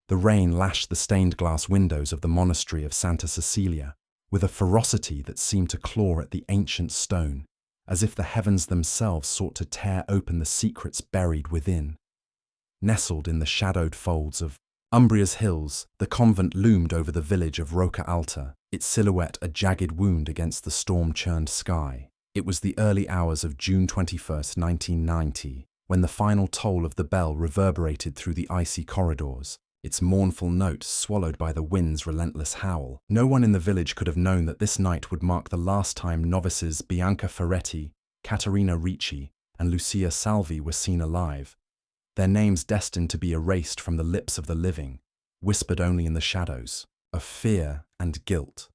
The rain lashed the stained glass windows of the monastery of Santa Cecilia with a ferocity that seemed to claw at the ancient stone, as if the heavens themselves sought to tear open the secrets buried within. Nestled in the shadowed folds of Umbria's hills, the convent loomed over the village of Rocca Alta, its silhouette a jagged wound against the storm-churned sky. It was the early hours of June 21st, 1990, when the final toll of the bell reverberated through the icy corridors, its mournful note swallowed by the wind's relentless howl. No one in the village could have known that this night would mark the last time novices Bianca Ferretti, Caterina Ricci, and Lucia Salvi were seen alive, their names destined to be erased from the lips of the living, whispered only in the shadows, of fear and guilt.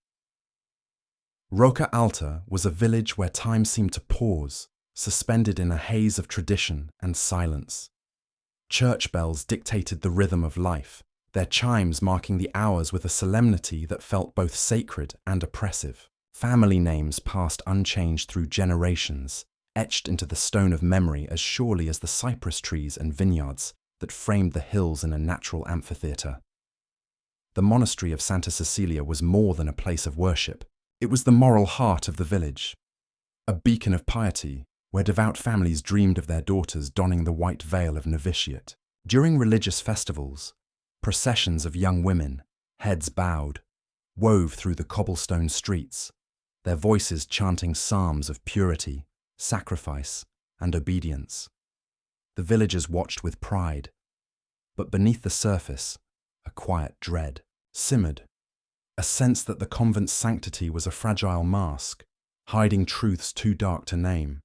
Rocca Alta was a village where time seemed to pause, suspended in a haze of tradition and silence. Church bells dictated the rhythm of life, their chimes marking the hours with a solemnity that felt both sacred and oppressive. Family names passed unchanged through generations, etched into the stone of memory as surely as the cypress trees and vineyards that framed the hills in a natural amphitheatre. The monastery of Santa Cecilia was more than a place of worship. It was the moral heart of the village, a beacon of piety where devout families dreamed of their daughters donning the white veil of novitiate. During religious festivals, processions of young women, heads bowed, wove through the cobblestone streets, their voices chanting psalms of purity, sacrifice, and obedience. The villagers watched with pride, but beneath the surface, a quiet dread simmered, a sense that the convent's sanctity was a fragile mask, hiding truths too dark to name.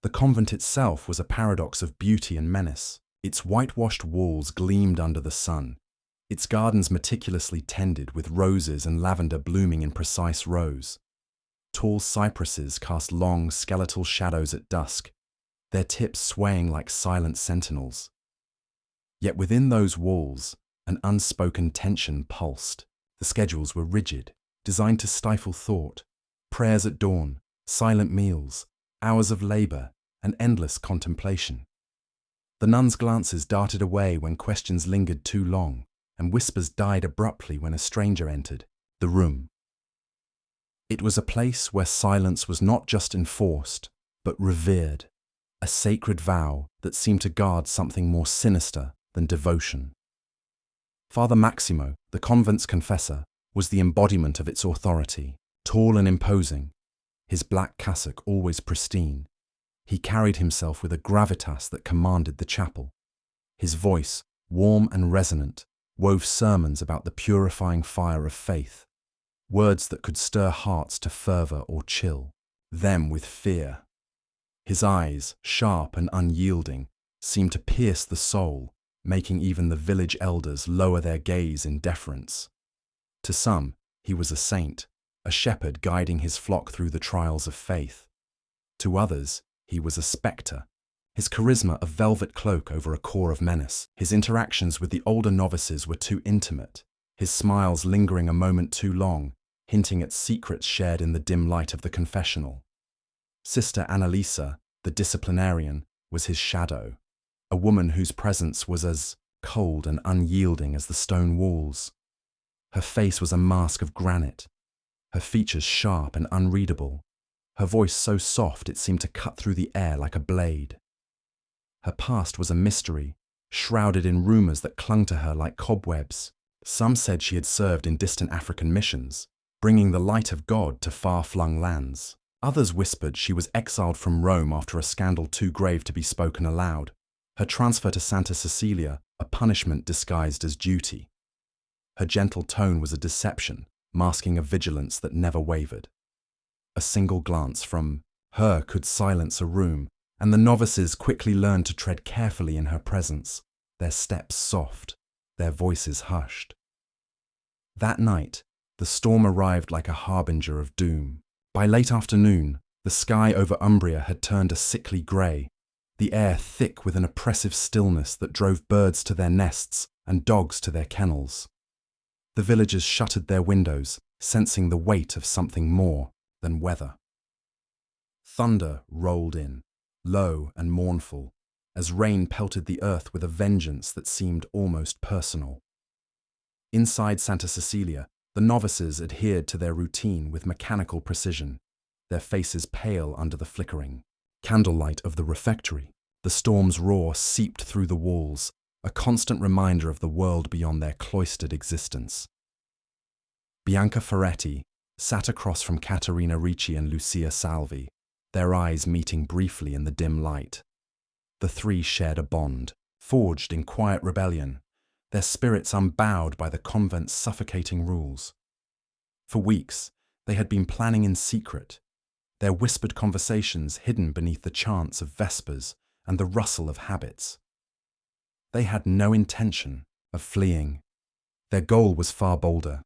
The convent itself was a paradox of beauty and menace. Its whitewashed walls gleamed under the sun, its gardens meticulously tended with roses and lavender blooming in precise rows. Tall cypresses cast long, skeletal shadows at dusk, their tips swaying like silent sentinels. Yet within those walls, an unspoken tension pulsed. The schedules were rigid, designed to stifle thought. Prayers at dawn, silent meals, hours of labor, and endless contemplation. The nuns' glances darted away when questions lingered too long, and whispers died abruptly when a stranger entered the room. It was a place where silence was not just enforced, but revered, a sacred vow that seemed to guard something more sinister than devotion. Father Maximo, the convent's confessor, was the embodiment of its authority, tall and imposing, his black cassock always pristine. He carried himself with a gravitas that commanded the chapel. His voice, warm and resonant, wove sermons about the purifying fire of faith, words that could stir hearts to fervor or chill them with fear. His eyes, sharp and unyielding, seemed to pierce the soul, making even the village elders lower their gaze in deference. To some, he was a saint, a shepherd guiding his flock through the trials of faith. To others, he was a spectre, his charisma a velvet cloak over a core of menace. His interactions with the older novices were too intimate, his smiles lingering a moment too long, hinting at secrets shared in the dim light of the confessional. Sister Annalisa, the disciplinarian, was his shadow, a woman whose presence was as cold and unyielding as the stone walls. Her face was a mask of granite, her features sharp and unreadable, her voice so soft it seemed to cut through the air like a blade. Her past was a mystery, shrouded in rumors that clung to her like cobwebs. Some said she had served in distant African missions, bringing the light of God to far-flung lands. Others whispered she was exiled from Rome after a scandal too grave to be spoken aloud, her transfer to Santa Cecilia a punishment disguised as duty. Her gentle tone was a deception, masking a vigilance that never wavered. A single glance from her could silence a room, and the novices quickly learned to tread carefully in her presence, their steps soft, their voices hushed. That night, the storm arrived like a harbinger of doom. By late afternoon, the sky over Umbria had turned a sickly grey, the air thick with an oppressive stillness that drove birds to their nests and dogs to their kennels. The villagers shuttered their windows, sensing the weight of something more than weather. Thunder rolled in, low and mournful, as rain pelted the earth with a vengeance that seemed almost personal. Inside Santa Cecilia, the novices adhered to their routine with mechanical precision, their faces pale under the flickering candlelight of the refectory. The storm's roar seeped through the walls, a constant reminder of the world beyond their cloistered existence. Bianca Ferretti sat across from Caterina Ricci and Lucia Salvi, their eyes meeting briefly in the dim light. The three shared a bond, forged in quiet rebellion, their spirits unbowed by the convent's suffocating rules. For weeks, they had been planning in secret, their whispered conversations hidden beneath the chants of vespers and the rustle of habits. They had no intention of fleeing. Their goal was far bolder,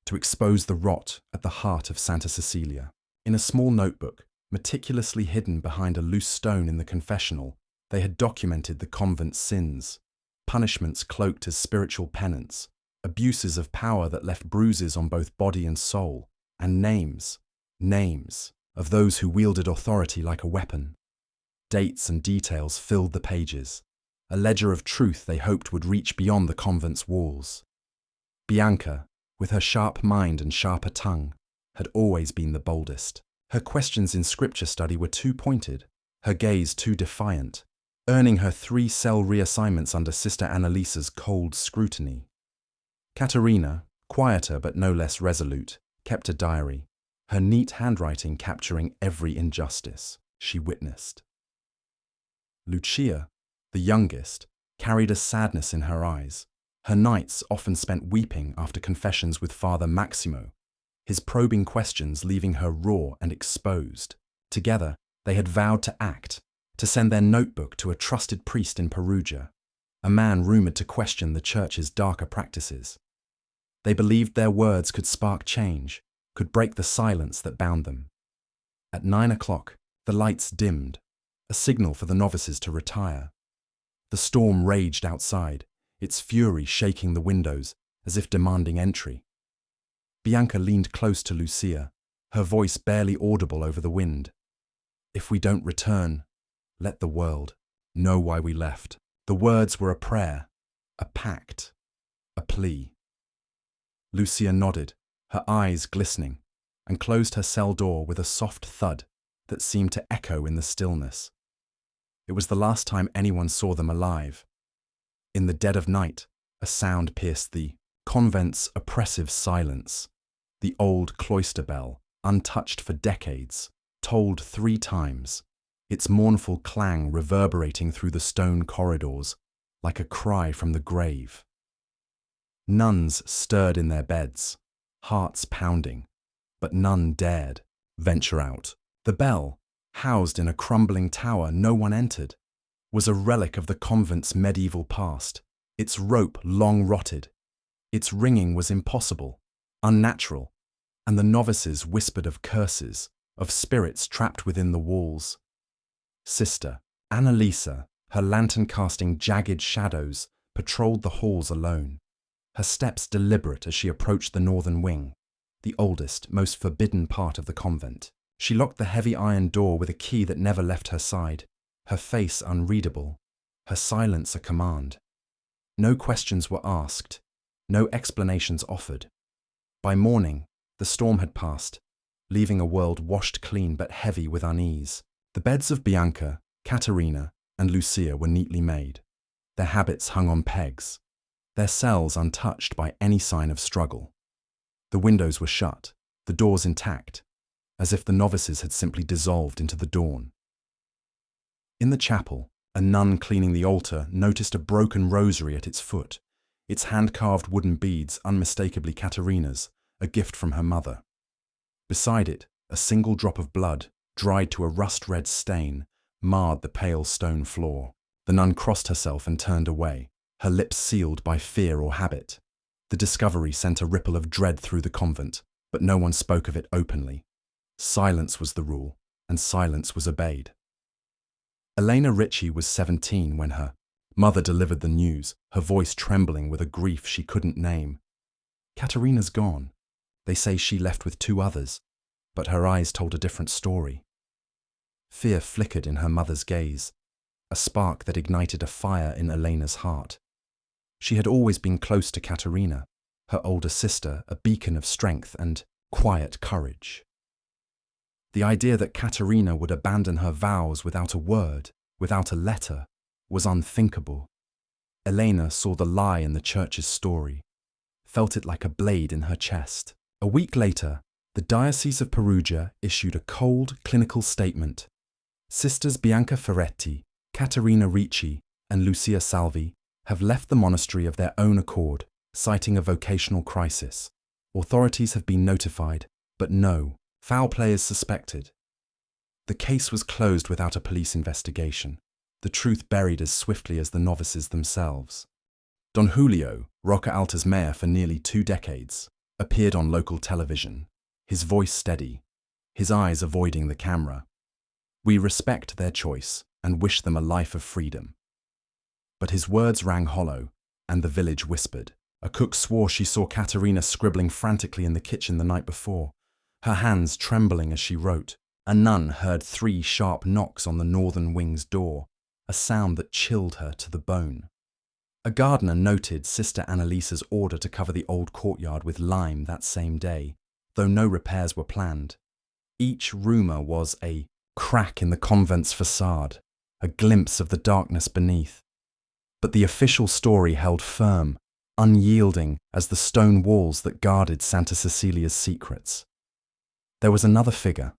to expose the rot at the heart of Santa Cecilia. In a small notebook, meticulously hidden behind a loose stone in the confessional, they had documented the convent's sins, punishments cloaked as spiritual penance, abuses of power that left bruises on both body and soul, and names of those who wielded authority like a weapon. Dates and details filled the pages, a ledger of truth they hoped would reach beyond the convent's walls. Bianca, with her sharp mind and sharper tongue, had always been the boldest. Her questions in scripture study were too pointed, her gaze too defiant, earning her 3-cell reassignments under Sister Annalisa's cold scrutiny. Caterina, quieter but no less resolute, kept a diary, her neat handwriting capturing every injustice she witnessed. Lucia, the youngest, carried a sadness in her eyes. Her nights often spent weeping after confessions with Father Maximo, his probing questions leaving her raw and exposed. Together, they had vowed to act, to send their notebook to a trusted priest in Perugia, a man rumoured to question the church's darker practices. They believed their words could spark change, could break the silence that bound them. At 9 o'clock, the lights dimmed, a signal for the novices to retire. The storm raged outside, its fury shaking the windows as if demanding entry. Bianca leaned close to Lucia, her voice barely audible over the wind. "If we don't return, let the world know why we left." The words were a prayer, a pact, a plea. Lucia nodded, her eyes glistening, and closed her cell door with a soft thud that seemed to echo in the stillness. It was the last time anyone saw them alive. In the dead of night, a sound pierced the convent's oppressive silence. The old cloister bell, untouched for decades, tolled 3 times, its mournful clang reverberating through the stone corridors like a cry from the grave. Nuns stirred in their beds, hearts pounding, but none dared venture out. The bell, housed in a crumbling tower no one entered, was a relic of the convent's medieval past, its rope long rotted. Its ringing was impossible, unnatural, and the novices whispered of curses, of spirits trapped within the walls. Sister Annalisa, her lantern casting jagged shadows, patrolled the halls alone, her steps deliberate as she approached the northern wing, the oldest, most forbidden part of the convent. She locked the heavy iron door with a key that never left her side, her face unreadable, her silence a command. No questions were asked, no explanations offered. By morning, the storm had passed, leaving a world washed clean but heavy with unease. The beds of Bianca, Caterina, and Lucia were neatly made, their habits hung on pegs, their cells untouched by any sign of struggle. The windows were shut, the doors intact, as if the novices had simply dissolved into the dawn. In the chapel, a nun cleaning the altar noticed a broken rosary at its foot, its hand-carved wooden beads unmistakably Caterina's, a gift from her mother. Beside it, a single drop of blood, dried to a rust-red stain, marred the pale stone floor. The nun crossed herself and turned away, her lips sealed by fear or habit. The discovery sent a ripple of dread through the convent, but no one spoke of it openly. Silence was the rule, and silence was obeyed. Elena Ricci was 17 when her mother delivered the news, her voice trembling with a grief she couldn't name. Caterina's gone. They say she left with 2 others, but her eyes told a different story. Fear flickered in her mother's gaze, a spark that ignited a fire in Elena's heart. She had always been close to Caterina, her older sister a beacon of strength and quiet courage. The idea that Katerina would abandon her vows without a word, without a letter, was unthinkable. Elena saw the lie in the church's story, felt it like a blade in her chest. A week later, the Diocese of Perugia issued a cold, clinical statement. Sisters Bianca Ferretti, Caterina Ricci, and Lucia Salvi have left the monastery of their own accord, citing a vocational crisis. Authorities have been notified, but no, foul play is suspected. The case was closed without a police investigation, the truth buried as swiftly as the novices themselves. Don Julio, Roca Alta's mayor for nearly 2 decades, appeared on local television, his voice steady, his eyes avoiding the camera. We respect their choice and wish them a life of freedom. But his words rang hollow, and the village whispered. A cook swore she saw Katerina scribbling frantically in the kitchen the night before, her hands trembling as she wrote. A nun heard 3 sharp knocks on the northern wing's door, a sound that chilled her to the bone. A gardener noted Sister Annalisa's order to cover the old courtyard with lime that same day, though no repairs were planned. Each rumour was a crack in the convent's facade, a glimpse of the darkness beneath. But the official story held firm, unyielding as the stone walls that guarded Santa Cecilia's secrets. There was another figure,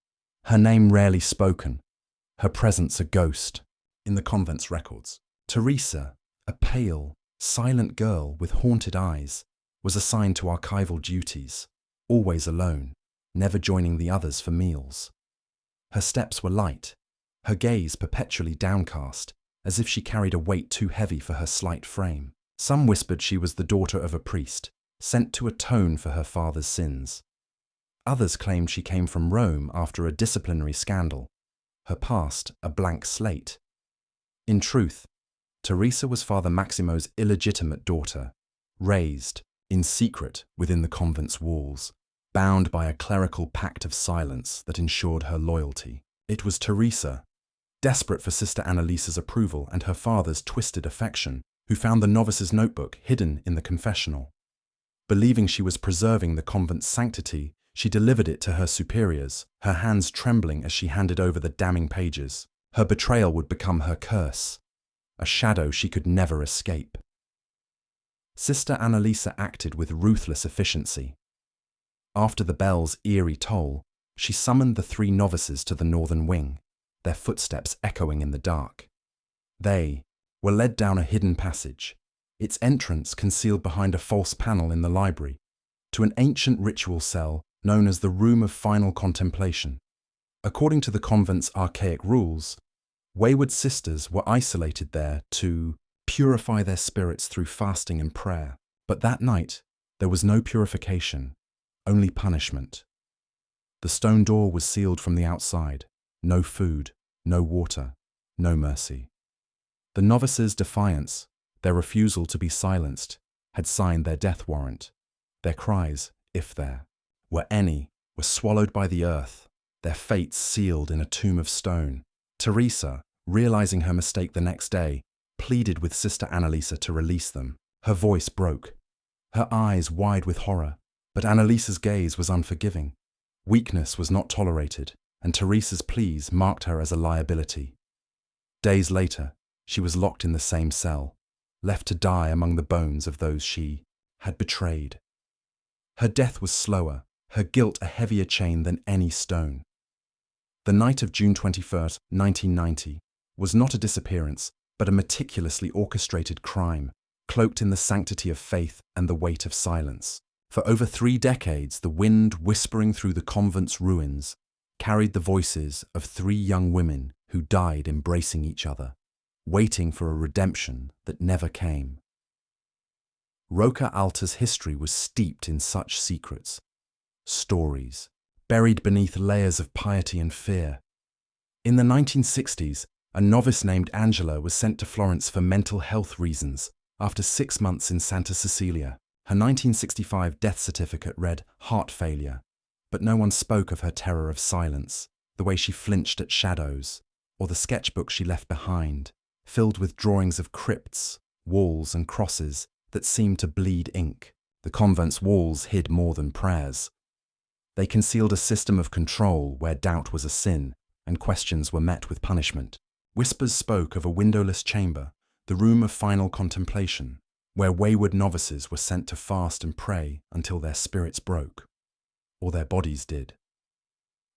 her name rarely spoken, her presence a ghost, in the convent's records. Teresa, a pale, silent girl with haunted eyes, was assigned to archival duties, always alone, never joining the others for meals. Her steps were light, her gaze perpetually downcast, as if she carried a weight too heavy for her slight frame. Some whispered she was the daughter of a priest, sent to atone for her father's sins. Others claimed she came from Rome after a disciplinary scandal, her past a blank slate. In truth, Teresa was Father Maximo's illegitimate daughter, raised, in secret, within the convent's walls, bound by a clerical pact of silence that ensured her loyalty. It was Teresa, desperate for Sister Annalisa's approval and her father's twisted affection, who found the novice's notebook hidden in the confessional. Believing she was preserving the convent's sanctity, she delivered it to her superiors, her hands trembling as she handed over the damning pages. Her betrayal would become her curse, a shadow she could never escape. Sister Annalisa acted with ruthless efficiency. After the bell's eerie toll, she summoned the 3 novices to the northern wing, their footsteps echoing in the dark. They were led down a hidden passage, its entrance concealed behind a false panel in the library, to an ancient ritual cell known as the Room of Final Contemplation. According to the convent's archaic rules, wayward sisters were isolated there to purify their spirits through fasting and prayer. But that night, there was no purification, only punishment. The stone door was sealed from the outside, no food, no water, no mercy. The novices' defiance, their refusal to be silenced, had signed their death warrant. Their cries, if there were any, were swallowed by the earth, their fates sealed in a tomb of stone. Teresa, realizing her mistake the next day, pleaded with Sister Annalisa to release them. Her voice broke, her eyes wide with horror, but Annalisa's gaze was unforgiving. Weakness was not tolerated, and Teresa's pleas marked her as a liability. Days later, she was locked in the same cell, left to die among the bones of those she had betrayed. Her death was slower, her guilt a heavier chain than any stone. The night of June 21st, 1990, was not a disappearance, but a meticulously orchestrated crime, cloaked in the sanctity of faith and the weight of silence. For over 3 decades, the wind whispering through the convent's ruins carried the voices of 3 young women who died embracing each other, waiting for a redemption that never came. Roca Alta's history was steeped in such secrets, stories, buried beneath layers of piety and fear. In the 1960s, a novice named Angela was sent to Florence for mental health reasons after 6 months in Santa Cecilia. Her 1965 death certificate read heart failure, but no one spoke of her terror of silence, the way she flinched at shadows, or the sketchbook she left behind, filled with drawings of crypts, walls and crosses that seemed to bleed ink. The convent's walls hid more than prayers. They concealed a system of control where doubt was a sin and questions were met with punishment. Whispers spoke of a windowless chamber, the room of final contemplation, where wayward novices were sent to fast and pray until their spirits broke, or their bodies did.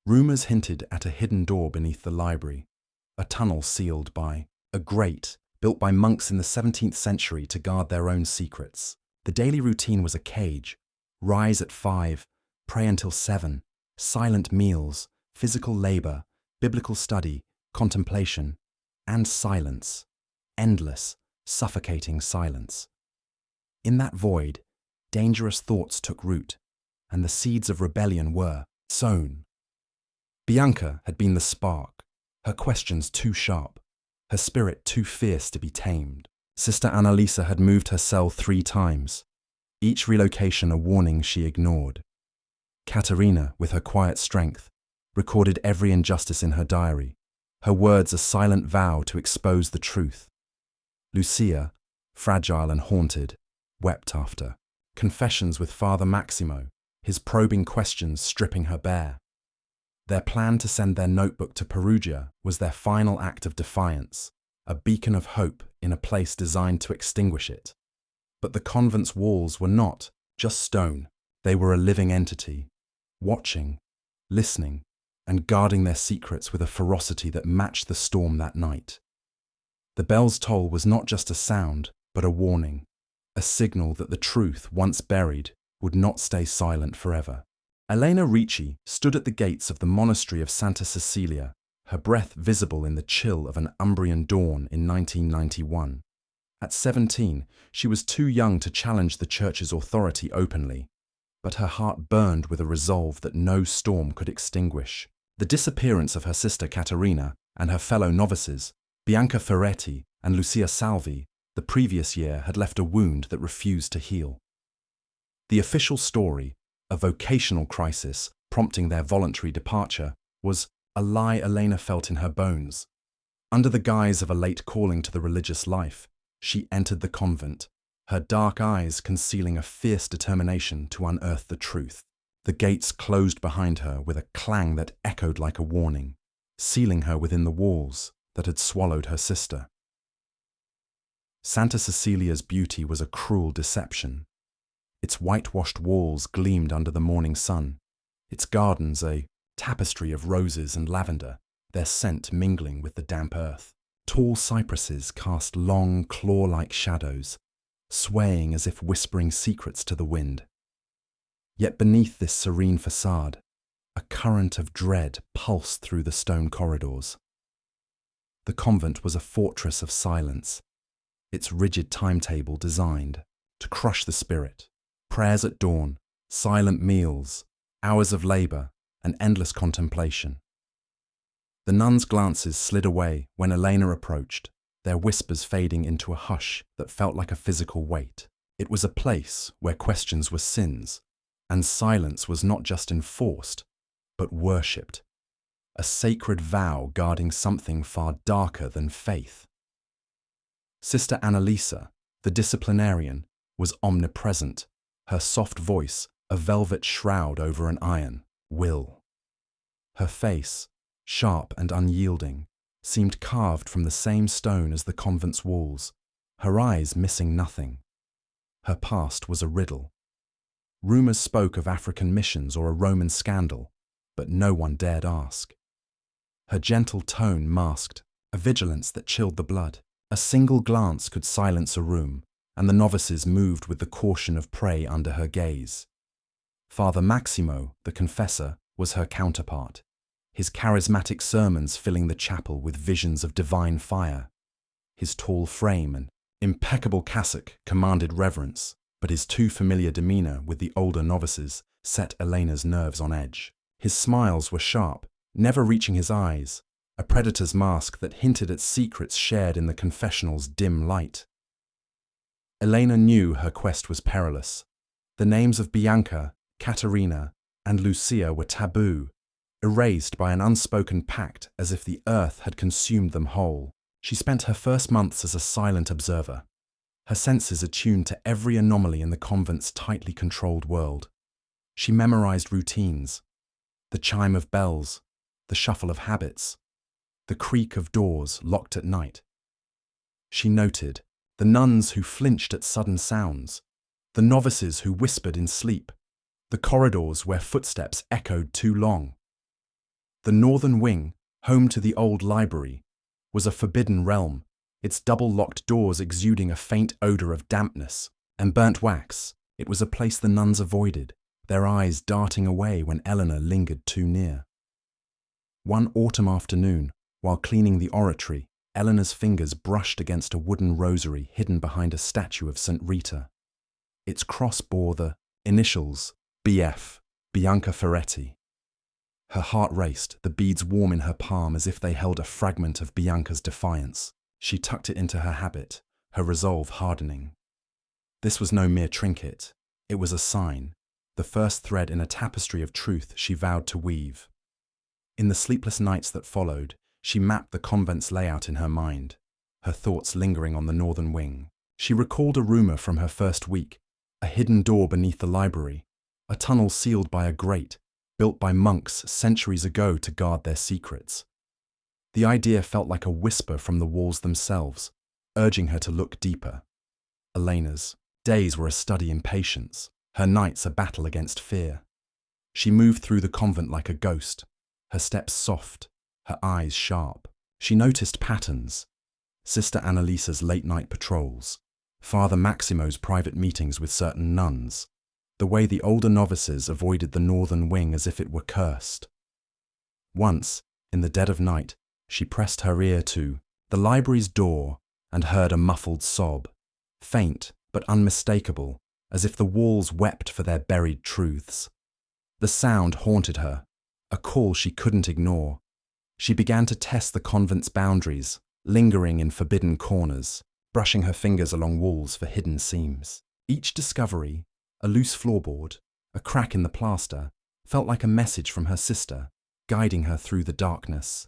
Rumours hinted at a hidden door beneath the library, a tunnel sealed by a grate built by monks in the 17th century to guard their own secrets. The daily routine was a cage: rise at 5, pray until 7, silent meals, physical labour, biblical study, contemplation, and silence. Endless, suffocating silence. In that void, dangerous thoughts took root, and the seeds of rebellion were sown. Bianca had been the spark, her questions too sharp, her spirit too fierce to be tamed. Sister Annalisa had moved her cell 3 times, each relocation a warning she ignored. Caterina, with her quiet strength, recorded every injustice in her diary, her words a silent vow to expose the truth. Lucia, fragile and haunted, wept after confessions with Father Maximo, his probing questions stripping her bare. Their plan to send their notebook to Perugia was their final act of defiance, a beacon of hope in a place designed to extinguish it. But the convent's walls were not just stone. They were a living entity, watching, listening, and guarding their secrets with a ferocity that matched the storm that night. The bell's toll was not just a sound, but a warning, a signal that the truth, once buried, would not stay silent forever. Elena Ricci stood at the gates of the monastery of Santa Cecilia, her breath visible in the chill of an Umbrian dawn in 1991. At 17, she was too young to challenge the church's authority openly, but her heart burned with a resolve that no storm could extinguish. The disappearance of her sister Caterina and her fellow novices, Bianca Ferretti and Lucia Salvi, the previous year had left a wound that refused to heal. The official story, a vocational crisis prompting their voluntary departure, was a lie Elena felt in her bones. Under the guise of a late calling to the religious life, she entered the convent, her dark eyes concealing a fierce determination to unearth the truth. The gates closed behind her with a clang that echoed like a warning, sealing her within the walls that had swallowed her sister. Santa Cecilia's beauty was a cruel deception. Its whitewashed walls gleamed under the morning sun, its gardens a tapestry of roses and lavender, their scent mingling with the damp earth. Tall cypresses cast long, claw-like shadows, swaying as if whispering secrets to the wind. Yet beneath this serene facade, a current of dread pulsed through the stone corridors. The convent was a fortress of silence, its rigid timetable designed to crush the spirit. Prayers at dawn, silent meals, hours of labour, and endless contemplation. The nuns' glances slid away when Elena approached, their whispers fading into a hush that felt like a physical weight. It was a place where questions were sins, and silence was not just enforced, but worshipped, a sacred vow guarding something far darker than faith. Sister Annalisa, the disciplinarian, was omnipresent, her soft voice a velvet shroud over an iron will. Her face, sharp and unyielding, seemed carved from the same stone as the convent's walls, her eyes missing nothing. Her past was a riddle. Rumours spoke of African missions or a Roman scandal, but no one dared ask. Her gentle tone masked a vigilance that chilled the blood. A single glance could silence a room, and the novices moved with the caution of prey under her gaze. Father Maximo, the confessor, was her counterpart, his charismatic sermons filling the chapel with visions of divine fire. His tall frame and impeccable cassock commanded reverence, but his too familiar demeanour with the older novices set Elena's nerves on edge. His smiles were sharp, never reaching his eyes, a predator's mask that hinted at secrets shared in the confessional's dim light. Elena knew her quest was perilous. The names of Bianca, Caterina, and Lucia were taboo, erased by an unspoken pact as if the earth had consumed them whole. She spent her first months as a silent observer, her senses attuned to every anomaly in the convent's tightly controlled world. She memorized routines, the chime of bells, the shuffle of habits, the creak of doors locked at night. She noted the nuns who flinched at sudden sounds, the novices who whispered in sleep, the corridors where footsteps echoed too long. The northern wing, home to the old library, was a forbidden realm, its double-locked doors exuding a faint odor of dampness and burnt wax. It was a place the nuns avoided, their eyes darting away when Eleanor lingered too near. One autumn afternoon, while cleaning the oratory, Eleanor's fingers brushed against a wooden rosary hidden behind a statue of St. Rita. Its cross bore the initials BF, Bianca Ferretti. Her heart raced, the beads warm in her palm as if they held a fragment of Bianca's defiance. She tucked it into her habit, her resolve hardening. This was no mere trinket. It was a sign, the first thread in a tapestry of truth she vowed to weave. In the sleepless nights that followed, she mapped the convent's layout in her mind, her thoughts lingering on the northern wing. She recalled a rumor from her first week, a hidden door beneath the library, a tunnel sealed by a grate, built by monks centuries ago to guard their secrets. The idea felt like a whisper from the walls themselves, urging her to look deeper. Elena's days were a study in patience, her nights a battle against fear. She moved through the convent like a ghost, her steps soft, her eyes sharp. She noticed patterns: Sister Annalisa's late-night patrols, Father Maximo's private meetings with certain nuns, the way the older novices avoided the northern wing as if it were cursed. Once, in the dead of night, she pressed her ear to the library's door and heard a muffled sob, faint but unmistakable, as if the walls wept for their buried truths. The sound haunted her, a call she couldn't ignore. She began to test the convent's boundaries, lingering in forbidden corners, brushing her fingers along walls for hidden seams. Each discovery, a loose floorboard, a crack in the plaster, felt like a message from her sister, guiding her through the darkness.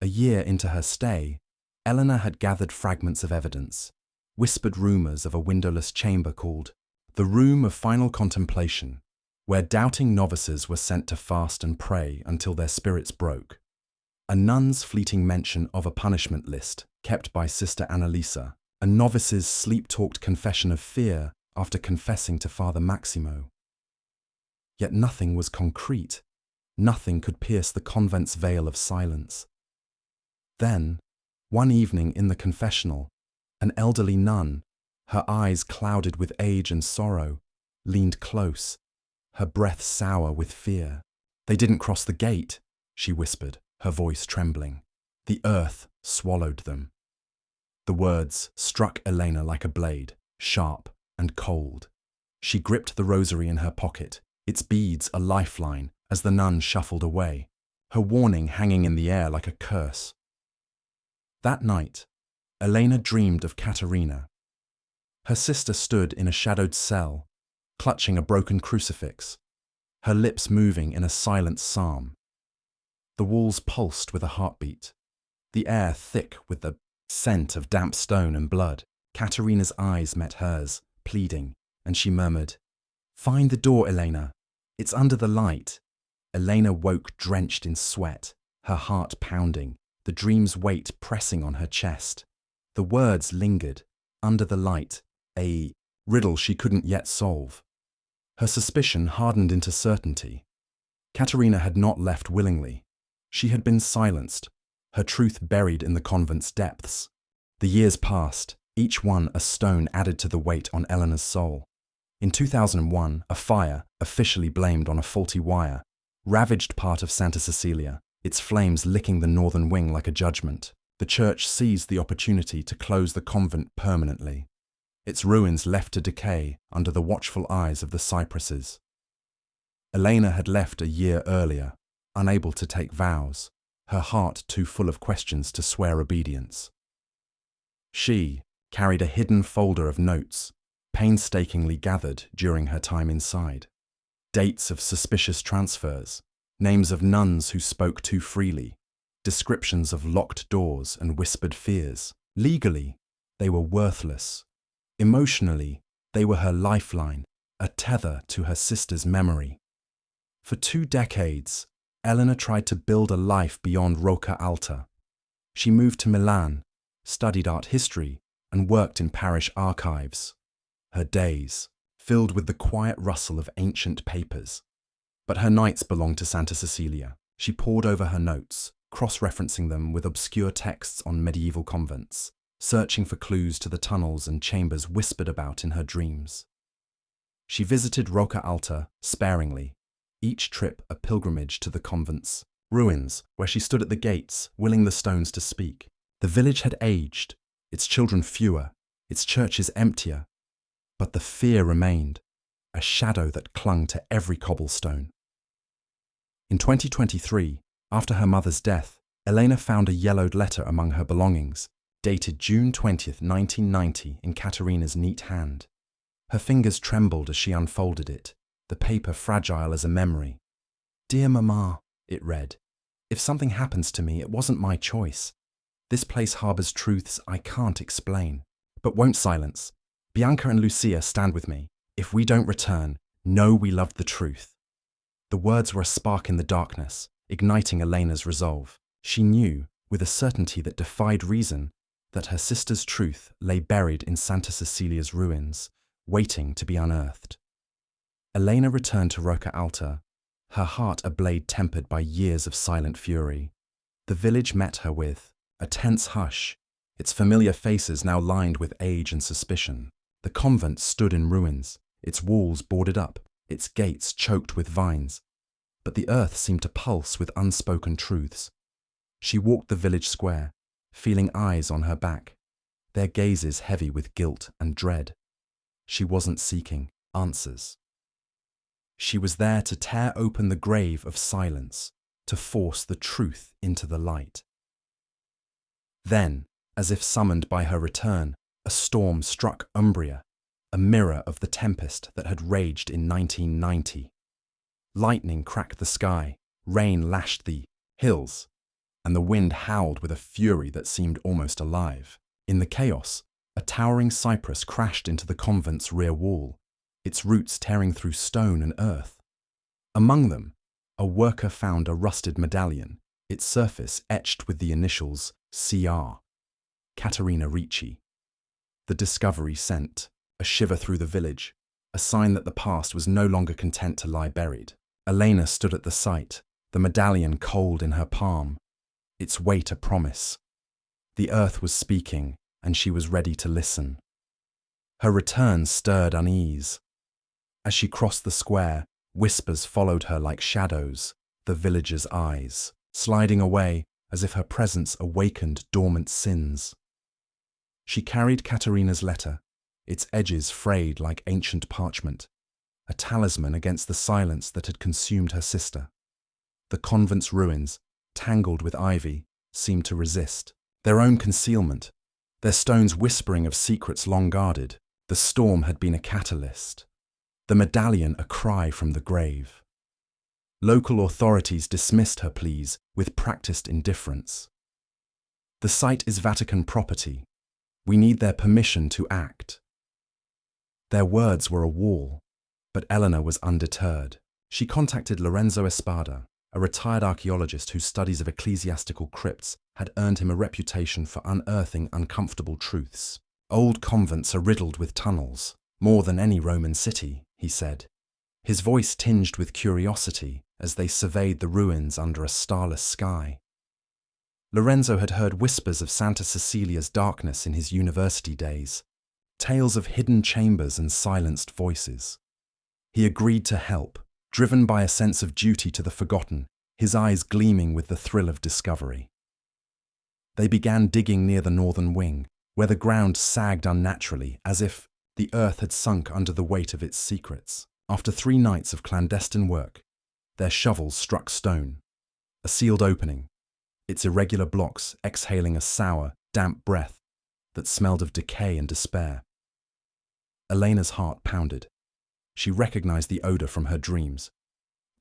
A year into her stay, Eleanor had gathered fragments of evidence, whispered rumors of a windowless chamber called the Room of Final Contemplation, where doubting novices were sent to fast and pray until their spirits broke. A nun's fleeting mention of a punishment list kept by Sister Annalisa, a novice's sleep-talked confession of fear after confessing to Father Maximo. Yet nothing was concrete. Nothing could pierce the convent's veil of silence. Then, one evening in the confessional, an elderly nun, her eyes clouded with age and sorrow, leaned close, her breath sour with fear. "They didn't cross the gate," she whispered, her voice trembling. "The earth swallowed them." The words struck Elena like a blade, sharp and cold. She gripped the rosary in her pocket, its beads a lifeline as the nun shuffled away, her warning hanging in the air like a curse. That night, Elena dreamed of Caterina. Her sister stood in a shadowed cell, clutching a broken crucifix, her lips moving in a silent psalm. The walls pulsed with a heartbeat, the air thick with the scent of damp stone and blood. Caterina's eyes met hers, pleading, and she murmured, "Find the door, Elena. It's under the light." Elena woke drenched in sweat, her heart pounding, the dream's weight pressing on her chest. The words lingered, under the light, a riddle she couldn't yet solve. Her suspicion hardened into certainty. Caterina had not left willingly. She had been silenced, her truth buried in the convent's depths. The years passed, each one a stone added to the weight on Eleanor's soul. In 2001, a fire, officially blamed on a faulty wire, ravaged part of Santa Cecilia, its flames licking the northern wing like a judgment. The church seized the opportunity to close the convent permanently, its ruins left to decay under the watchful eyes of the cypresses. Elena had left a year earlier, unable to take vows, her heart too full of questions to swear obedience. She carried a hidden folder of notes, painstakingly gathered during her time inside. Dates of suspicious transfers, names of nuns who spoke too freely, descriptions of locked doors and whispered fears. Legally, they were worthless. Emotionally, they were her lifeline, a tether to her sister's memory. For 2 decades, Elena tried to build a life beyond Rocca Alta. She moved to Milan, studied art history, and worked in parish archives. Her days, filled with the quiet rustle of ancient papers. But her nights belonged to Santa Cecilia. She pored over her notes, cross-referencing them with obscure texts on medieval convents, searching for clues to the tunnels and chambers whispered about in her dreams. She visited Rocca Alta sparingly, each trip a pilgrimage to the convent's ruins, where she stood at the gates, willing the stones to speak. The village had aged, its children fewer, its churches emptier, but the fear remained, a shadow that clung to every cobblestone. In 2023, after her mother's death, Elena found a yellowed letter among her belongings, dated June 20th, 1990, in Caterina's neat hand. Her fingers trembled as she unfolded it, the paper fragile as a memory. "Dear Mama," it read, "if something happens to me, it wasn't my choice. This place harbors truths I can't explain, but won't silence. Bianca and Lucia stand with me. If we don't return, know we loved the truth." The words were a spark in the darkness, igniting Elena's resolve. She knew, with a certainty that defied reason, that her sister's truth lay buried in Santa Cecilia's ruins, waiting to be unearthed. Elena returned to Rocca Alta, her heart a blade tempered by years of silent fury. The village met her with a tense hush, its familiar faces now lined with age and suspicion. The convent stood in ruins, its walls boarded up, its gates choked with vines. But the earth seemed to pulse with unspoken truths. She walked the village square, feeling eyes on her back, their gazes heavy with guilt and dread. She wasn't seeking answers. She was there to tear open the grave of silence, to force the truth into the light. Then, as if summoned by her return, a storm struck Umbria, a mirror of the tempest that had raged in 1990. Lightning cracked the sky, rain lashed the hills, and the wind howled with a fury that seemed almost alive. In the chaos, a towering cypress crashed into the convent's rear wall, its roots tearing through stone and earth. Among them, a worker found a rusted medallion, its surface etched with the initials CR, Caterina Ricci. The discovery sent a shiver through the village, a sign that the past was no longer content to lie buried. Elena stood at the site, the medallion cold in her palm, its weight a promise. The earth was speaking, and she was ready to listen. Her return stirred unease. As she crossed the square, whispers followed her like shadows, the villagers' eyes, sliding away as if her presence awakened dormant sins. She carried Caterina's letter, its edges frayed like ancient parchment, a talisman against the silence that had consumed her sister. The convent's ruins, tangled with ivy, seemed to resist. Their own concealment, their stones whispering of secrets long guarded. The storm had been a catalyst, the medallion a cry from the grave. Local authorities dismissed her pleas with practiced indifference. "The site is Vatican property. We need their permission to act." Their words were a wall, but Elena was undeterred. She contacted Lorenzo Espada, a retired archaeologist whose studies of ecclesiastical crypts had earned him a reputation for unearthing uncomfortable truths. "Old convents are riddled with tunnels, more than any Roman city," he said, his voice tinged with curiosity as they surveyed the ruins under a starless sky. Lorenzo had heard whispers of Santa Cecilia's darkness in his university days, tales of hidden chambers and silenced voices. He agreed to help, driven by a sense of duty to the forgotten, his eyes gleaming with the thrill of discovery. They began digging near the northern wing, where the ground sagged unnaturally, as if the earth had sunk under the weight of its secrets. After 3 nights of clandestine work, their shovels struck stone, a sealed opening, its irregular blocks exhaling a sour, damp breath that smelled of decay and despair. Elena's heart pounded. She recognized the odor from her dreams,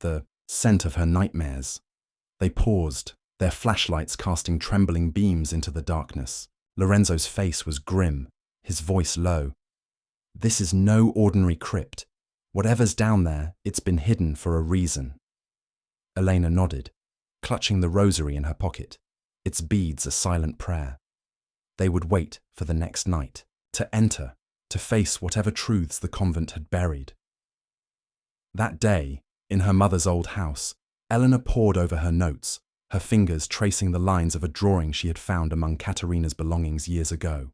the scent of her nightmares. They paused, their flashlights casting trembling beams into the darkness. Lorenzo's face was grim, his voice low. This is no ordinary crypt. Whatever's down there, it's been hidden for a reason. Elena nodded, clutching the rosary in her pocket, its beads a silent prayer. They would wait for the next night, to enter, to face whatever truths the convent had buried. That day, in her mother's old house, Elena pored over her notes, her fingers tracing the lines of a drawing she had found among Katerina's belongings years ago.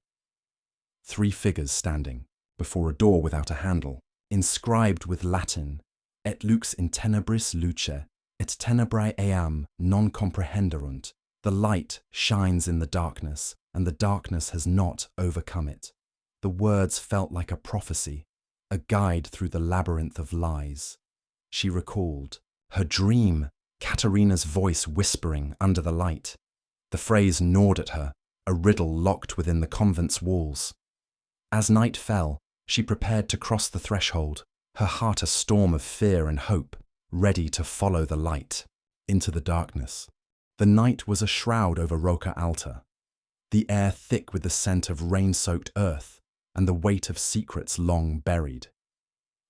3 figures standing, before a door without a handle, inscribed with Latin, Et lux in tenebris luce, et tenebrae eam non comprehenderunt. The light shines in the darkness, and the darkness has not overcome it. The words felt like a prophecy, a guide through the labyrinth of lies. She recalled her dream, Katerina's voice whispering under the light. The phrase gnawed at her, a riddle locked within the convent's walls. As night fell, she prepared to cross the threshold, her heart a storm of fear and hope, ready to follow the light into the darkness. The night was a shroud over Rocca Alta, the air thick with the scent of rain-soaked earth and the weight of secrets long buried.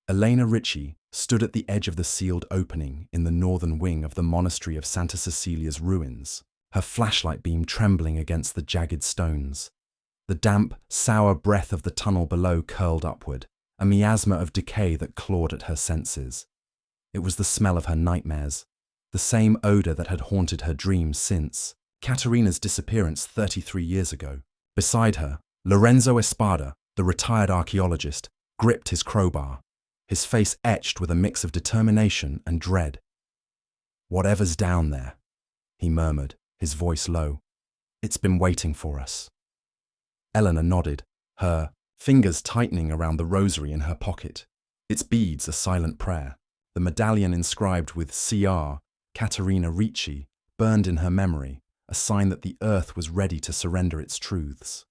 Elena Ricci stood at the edge of the sealed opening in the northern wing of the monastery of Santa Cecilia's ruins, her flashlight beam trembling against the jagged stones. The damp, sour breath of the tunnel below curled upward, a miasma of decay that clawed at her senses. It was the smell of her nightmares, the same odor that had haunted her dreams since Katerina's disappearance 33 years ago. Beside her, Lorenzo Espada, the retired archaeologist, gripped his crowbar, his face etched with a mix of determination and dread. "Whatever's down there," he murmured, his voice low. "It's been waiting for us." Elena nodded, her fingers tightening around the rosary in her pocket, its beads a silent prayer. The medallion inscribed with C.R. Caterina Ricci burned in her memory, a sign that the earth was ready to surrender its truths.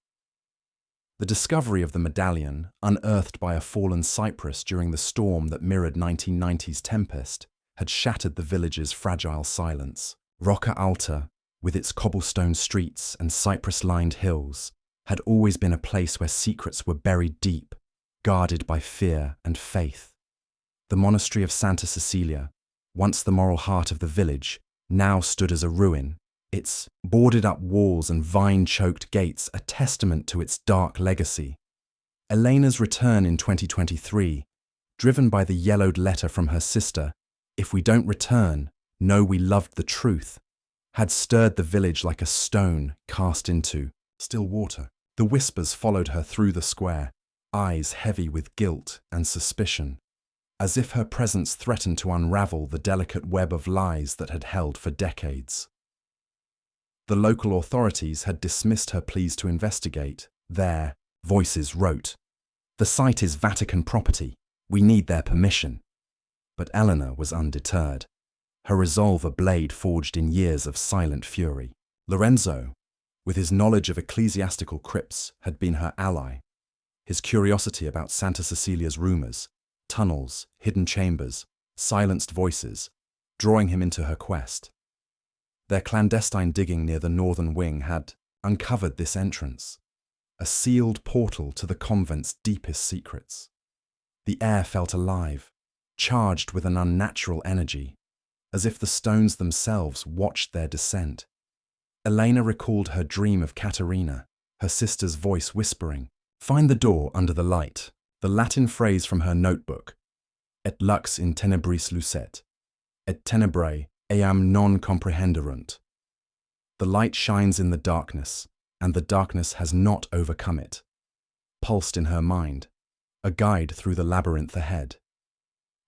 The discovery of the medallion, unearthed by a fallen cypress during the storm that mirrored 1990's tempest, had shattered the village's fragile silence. Rocca Alta, with its cobblestone streets and cypress-lined hills, had always been a place where secrets were buried deep, guarded by fear and faith. The monastery of Santa Cecilia, once the moral heart of the village, now stood as a ruin, its boarded-up walls and vine-choked gates a testament to its dark legacy. Elena's return in 2023, driven by the yellowed letter from her sister, "If we don't return, know we loved the truth," had stirred the village like a stone cast into still water. The whispers followed her through the square, eyes heavy with guilt and suspicion, as if her presence threatened to unravel the delicate web of lies that had held for decades. The local authorities had dismissed her pleas to investigate. Their voices wrote, "The site is Vatican property. We need their permission." But Elena was undeterred, her resolve a blade forged in years of silent fury. Lorenzo, with his knowledge of ecclesiastical crypts, had been her ally. His curiosity about Santa Cecilia's rumors, tunnels, hidden chambers, silenced voices, drawing him into her quest. Their clandestine digging near the northern wing had uncovered this entrance, a sealed portal to the convent's deepest secrets. The air felt alive, charged with an unnatural energy, as if the stones themselves watched their descent. Elena recalled her dream of Caterina, her sister's voice whispering, "Find the door under the light," the Latin phrase from her notebook, "Et lux in tenebris lucet, et tenebrae eam non comprehenderunt." The light shines in the darkness, and the darkness has not overcome it, pulsed in her mind, a guide through the labyrinth ahead.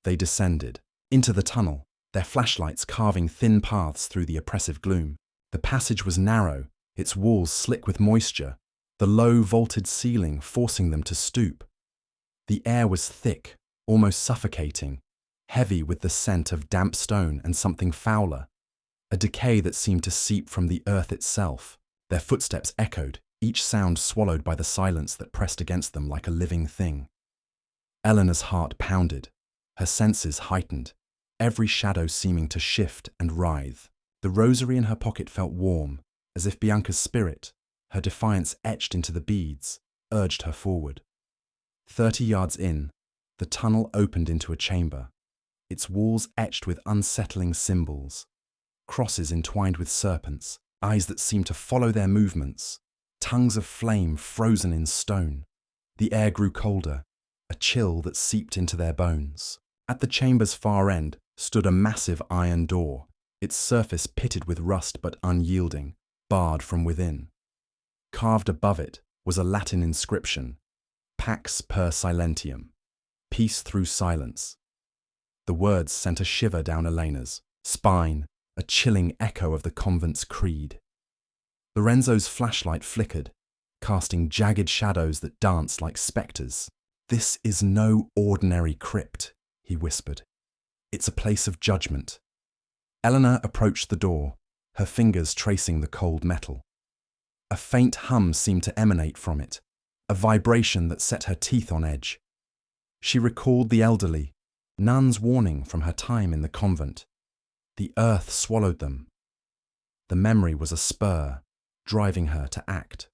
They descended into the tunnel, their flashlights carving thin paths through the oppressive gloom. The passage was narrow, its walls slick with moisture, the low vaulted ceiling forcing them to stoop. The air was thick, almost suffocating, heavy with the scent of damp stone and something fouler, a decay that seemed to seep from the earth itself. Their footsteps echoed, each sound swallowed by the silence that pressed against them like a living thing. Eleanor's heart pounded, her senses heightened, every shadow seeming to shift and writhe. The rosary in her pocket felt warm, as if Bianca's spirit, her defiance etched into the beads, urged her forward. 30 yards in, the tunnel opened into a chamber, its walls etched with unsettling symbols, crosses entwined with serpents, eyes that seemed to follow their movements, tongues of flame frozen in stone. The air grew colder, a chill that seeped into their bones. At the chamber's far end stood a massive iron door, its surface pitted with rust but unyielding, barred from within. Carved above it was a Latin inscription, Pax per silentium, peace through silence. The words sent a shiver down Elena's spine, a chilling echo of the convent's creed. Lorenzo's flashlight flickered, casting jagged shadows that danced like spectres. "This is no ordinary crypt," he whispered. "It's a place of judgment." Elena approached the door, her fingers tracing the cold metal. A faint hum seemed to emanate from it, a vibration that set her teeth on edge. She recalled the elderly, Nun's warning from her time in the convent. The earth swallowed them. The memory was a spur, driving her to act.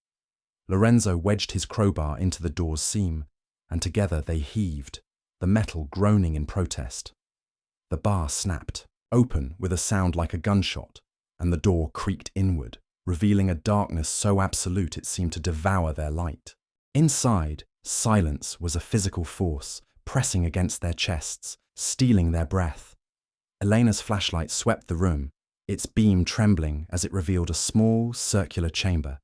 Lorenzo wedged his crowbar into the door's seam, and together they heaved, the metal groaning in protest. The bar snapped, open with a sound like a gunshot, and the door creaked inward, revealing a darkness so absolute it seemed to devour their light. Inside, silence was a physical force, pressing against their chests, stealing their breath. Elena's flashlight swept the room, its beam trembling as it revealed a small, circular chamber,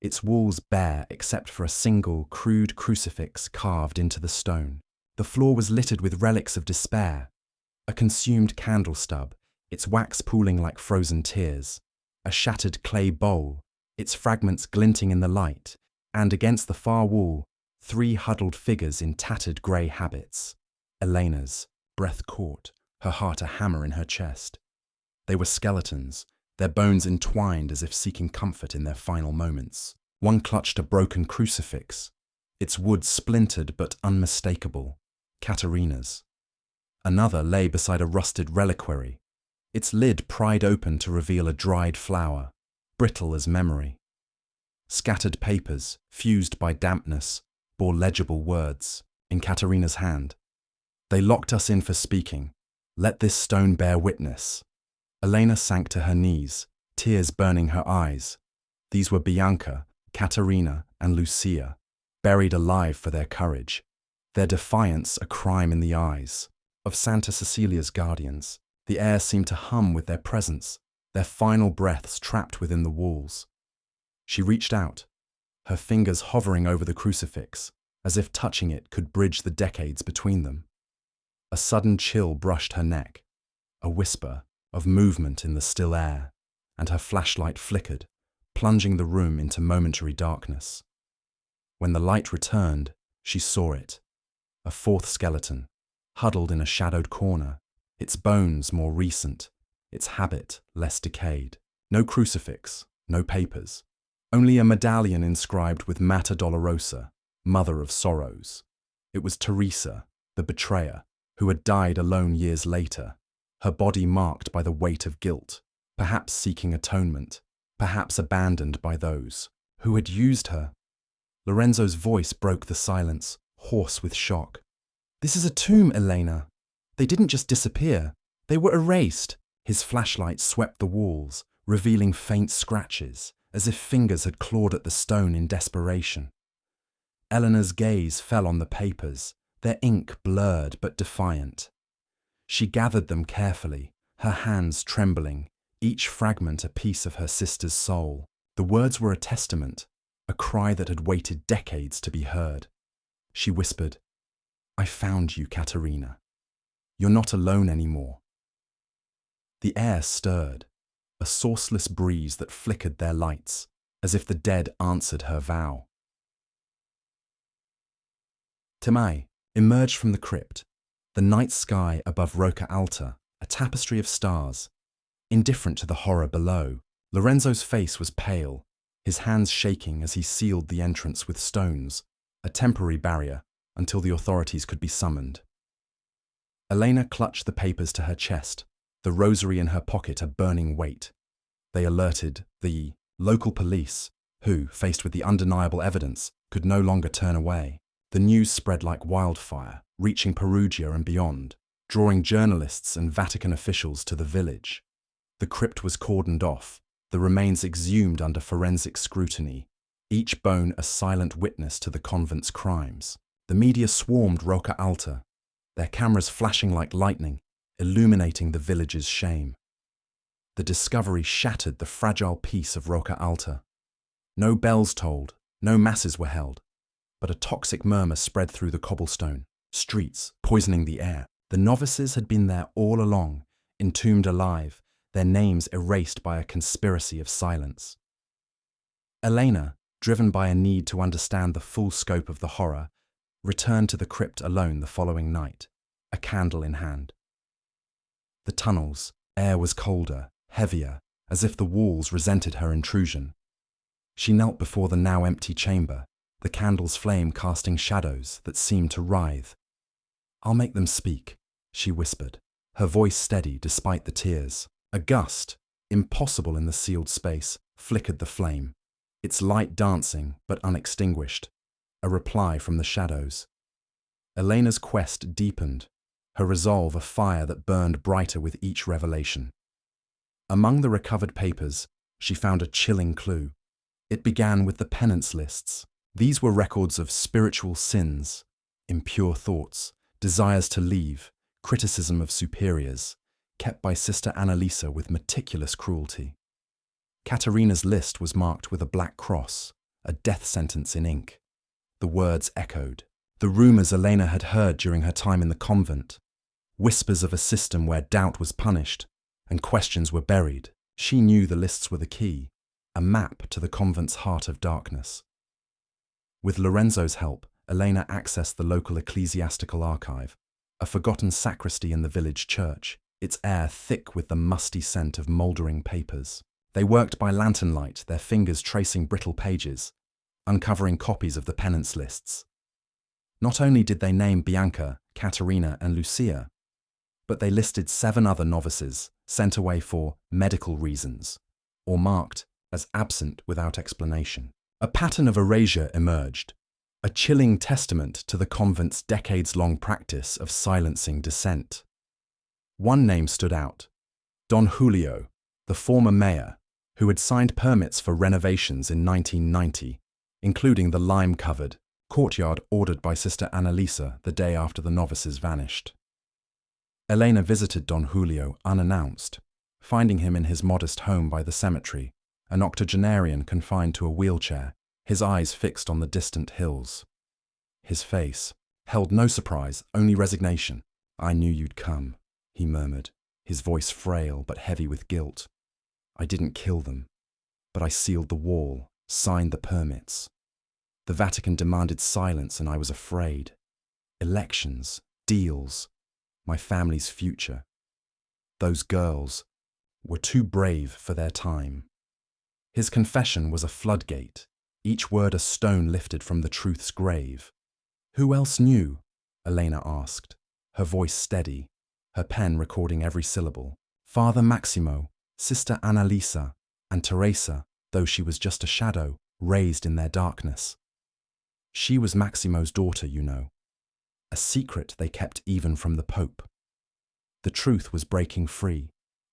its walls bare except for a single, crude crucifix carved into the stone. The floor was littered with relics of despair, a consumed candle stub, its wax pooling like frozen tears, a shattered clay bowl, its fragments glinting in the light, and against the far wall, 3 huddled figures in tattered grey habits. Elena's, breath caught, her heart a hammer in her chest. They were skeletons, their bones entwined as if seeking comfort in their final moments. One clutched a broken crucifix, its wood splintered but unmistakable, Caterina's. Another lay beside a rusted reliquary, its lid pried open to reveal a dried flower, brittle as memory. Scattered papers, fused by dampness, bore legible words in Caterina's hand. "They locked us in for speaking. Let this stone bear witness." Elena sank to her knees, tears burning her eyes. These were Bianca, Caterina, and Lucia, buried alive for their courage, their defiance a crime in the eyes of Santa Cecilia's guardians. The air seemed to hum with their presence, their final breaths trapped within the walls. She reached out, her fingers hovering over the crucifix, as if touching it could bridge the decades between them. A sudden chill brushed her neck, a whisper of movement in the still air, and her flashlight flickered, plunging the room into momentary darkness. When the light returned, she saw it, a 4th skeleton, huddled in a shadowed corner, its bones more recent, its habit less decayed. No crucifix, no papers, only a medallion inscribed with Mater Dolorosa, Mother of Sorrows. It was Teresa, the betrayer, who had died alone years later, her body marked by the weight of guilt, perhaps seeking atonement, perhaps abandoned by those who had used her. Lorenzo's voice broke the silence, hoarse with shock. "This is a tomb, Elena. They didn't just disappear, they were erased." His flashlight swept the walls, revealing faint scratches, as if fingers had clawed at the stone in desperation. Eleanor's gaze fell on the papers, their ink blurred but defiant. She gathered them carefully, her hands trembling, each fragment a piece of her sister's soul. The words were a testament, a cry that had waited decades to be heard. She whispered, "I found you, Caterina. You're not alone anymore." The air stirred, a sourceless breeze that flickered their lights, as if the dead answered her vow. Timai emerged from the crypt, the night sky above Rocca Alta, a tapestry of stars. Indifferent to the horror below, Lorenzo's face was pale, his hands shaking as he sealed the entrance with stones, a temporary barrier until the authorities could be summoned. Elena clutched the papers to her chest, the rosary in her pocket a burning weight. They alerted the local police, who, faced with the undeniable evidence, could no longer turn away. The news spread like wildfire, reaching Perugia and beyond, drawing journalists and Vatican officials to the village. The crypt was cordoned off, the remains exhumed under forensic scrutiny, each bone a silent witness to the convent's crimes. The media swarmed Rocca Alta, their cameras flashing like lightning, illuminating the village's shame. The discovery shattered the fragile peace of Rocca Alta. No bells tolled, no masses were held, but a toxic murmur spread through the cobblestone streets, poisoning the air. The novices had been there all along, entombed alive, their names erased by a conspiracy of silence. Elena, driven by a need to understand the full scope of the horror, returned to the crypt alone the following night, a candle in hand. The tunnels, air was colder, heavier, as if the walls resented her intrusion. She knelt before the now empty chamber, the candle's flame casting shadows that seemed to writhe. "I'll make them speak," she whispered, her voice steady despite the tears. A gust, impossible in the sealed space, flickered the flame, its light dancing but unextinguished, a reply from the shadows. Elena's quest deepened, her resolve a fire that burned brighter with each revelation. Among the recovered papers, she found a chilling clue. It began with the penance lists. These were records of spiritual sins, impure thoughts, desires to leave, criticism of superiors, kept by Sister Annalisa with meticulous cruelty. Caterina's list was marked with a black cross, a death sentence in ink. The words echoed. The rumors Elena had heard during her time in the convent. Whispers of a system where doubt was punished and questions were buried. She knew the lists were the key, a map to the convent's heart of darkness. With Lorenzo's help, Elena accessed the local ecclesiastical archive, a forgotten sacristy in the village church, its air thick with the musty scent of mouldering papers. They worked by lantern light, their fingers tracing brittle pages, uncovering copies of the penance lists. Not only did they name Bianca, Caterina, and Lucia, but they listed 7 other novices sent away for medical reasons, or marked as absent without explanation. A pattern of erasure emerged, a chilling testament to the convent's decades-long practice of silencing dissent. One name stood out: Don Julio, the former mayor, who had signed permits for renovations in 1990, including the lime-covered courtyard ordered by Sister Annalisa the day after the novices vanished. Elena visited Don Julio unannounced, finding him in his modest home by the cemetery, an octogenarian confined to a wheelchair, his eyes fixed on the distant hills. His face held no surprise, only resignation. "I knew you'd come," he murmured, his voice frail but heavy with guilt. "I didn't kill them, but I sealed the wall, signed the permits. The Vatican demanded silence and I was afraid. Elections, deals, my family's future. Those girls were too brave for their time." His confession was a floodgate, each word a stone lifted from the truth's grave. "Who else knew?" Elena asked, her voice steady, her pen recording every syllable. "Father Maximo, Sister Annalisa, and Teresa, though she was just a shadow, raised in their darkness. She was Maximo's daughter, you know. A secret they kept even from the Pope." The truth was breaking free,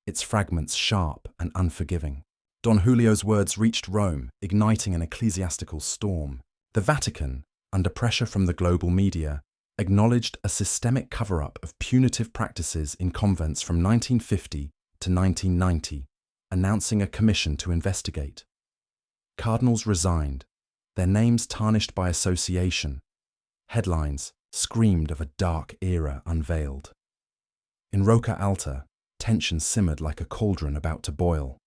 its fragments sharp and unforgiving. Don Julio's words reached Rome, igniting an ecclesiastical storm. The Vatican, under pressure from the global media, acknowledged a systemic cover-up of punitive practices in convents from 1950 to 1990, announcing a commission to investigate. Cardinals resigned, their names tarnished by association. Headlines screamed of a dark era unveiled. In Rocca Alta, tension simmered like a cauldron about to boil.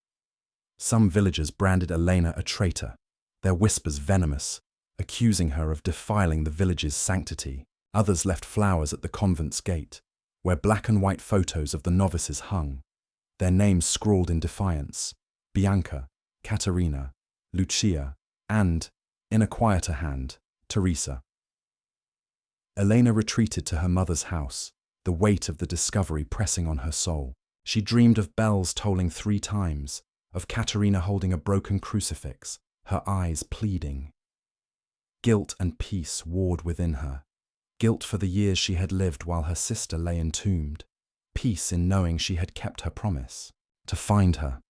Some villagers branded Elena a traitor, their whispers venomous, accusing her of defiling the village's sanctity. Others left flowers at the convent's gate, where black and white photos of the novices hung, their names scrawled in defiance: Bianca, Caterina, Lucia, and, in a quieter hand, Teresa. Elena retreated to her mother's house, the weight of the discovery pressing on her soul. She dreamed of bells tolling 3 times, of Caterina holding a broken crucifix, her eyes pleading. Guilt and peace warred within her. Guilt for the years she had lived while her sister lay entombed. Peace in knowing she had kept her promise to find her.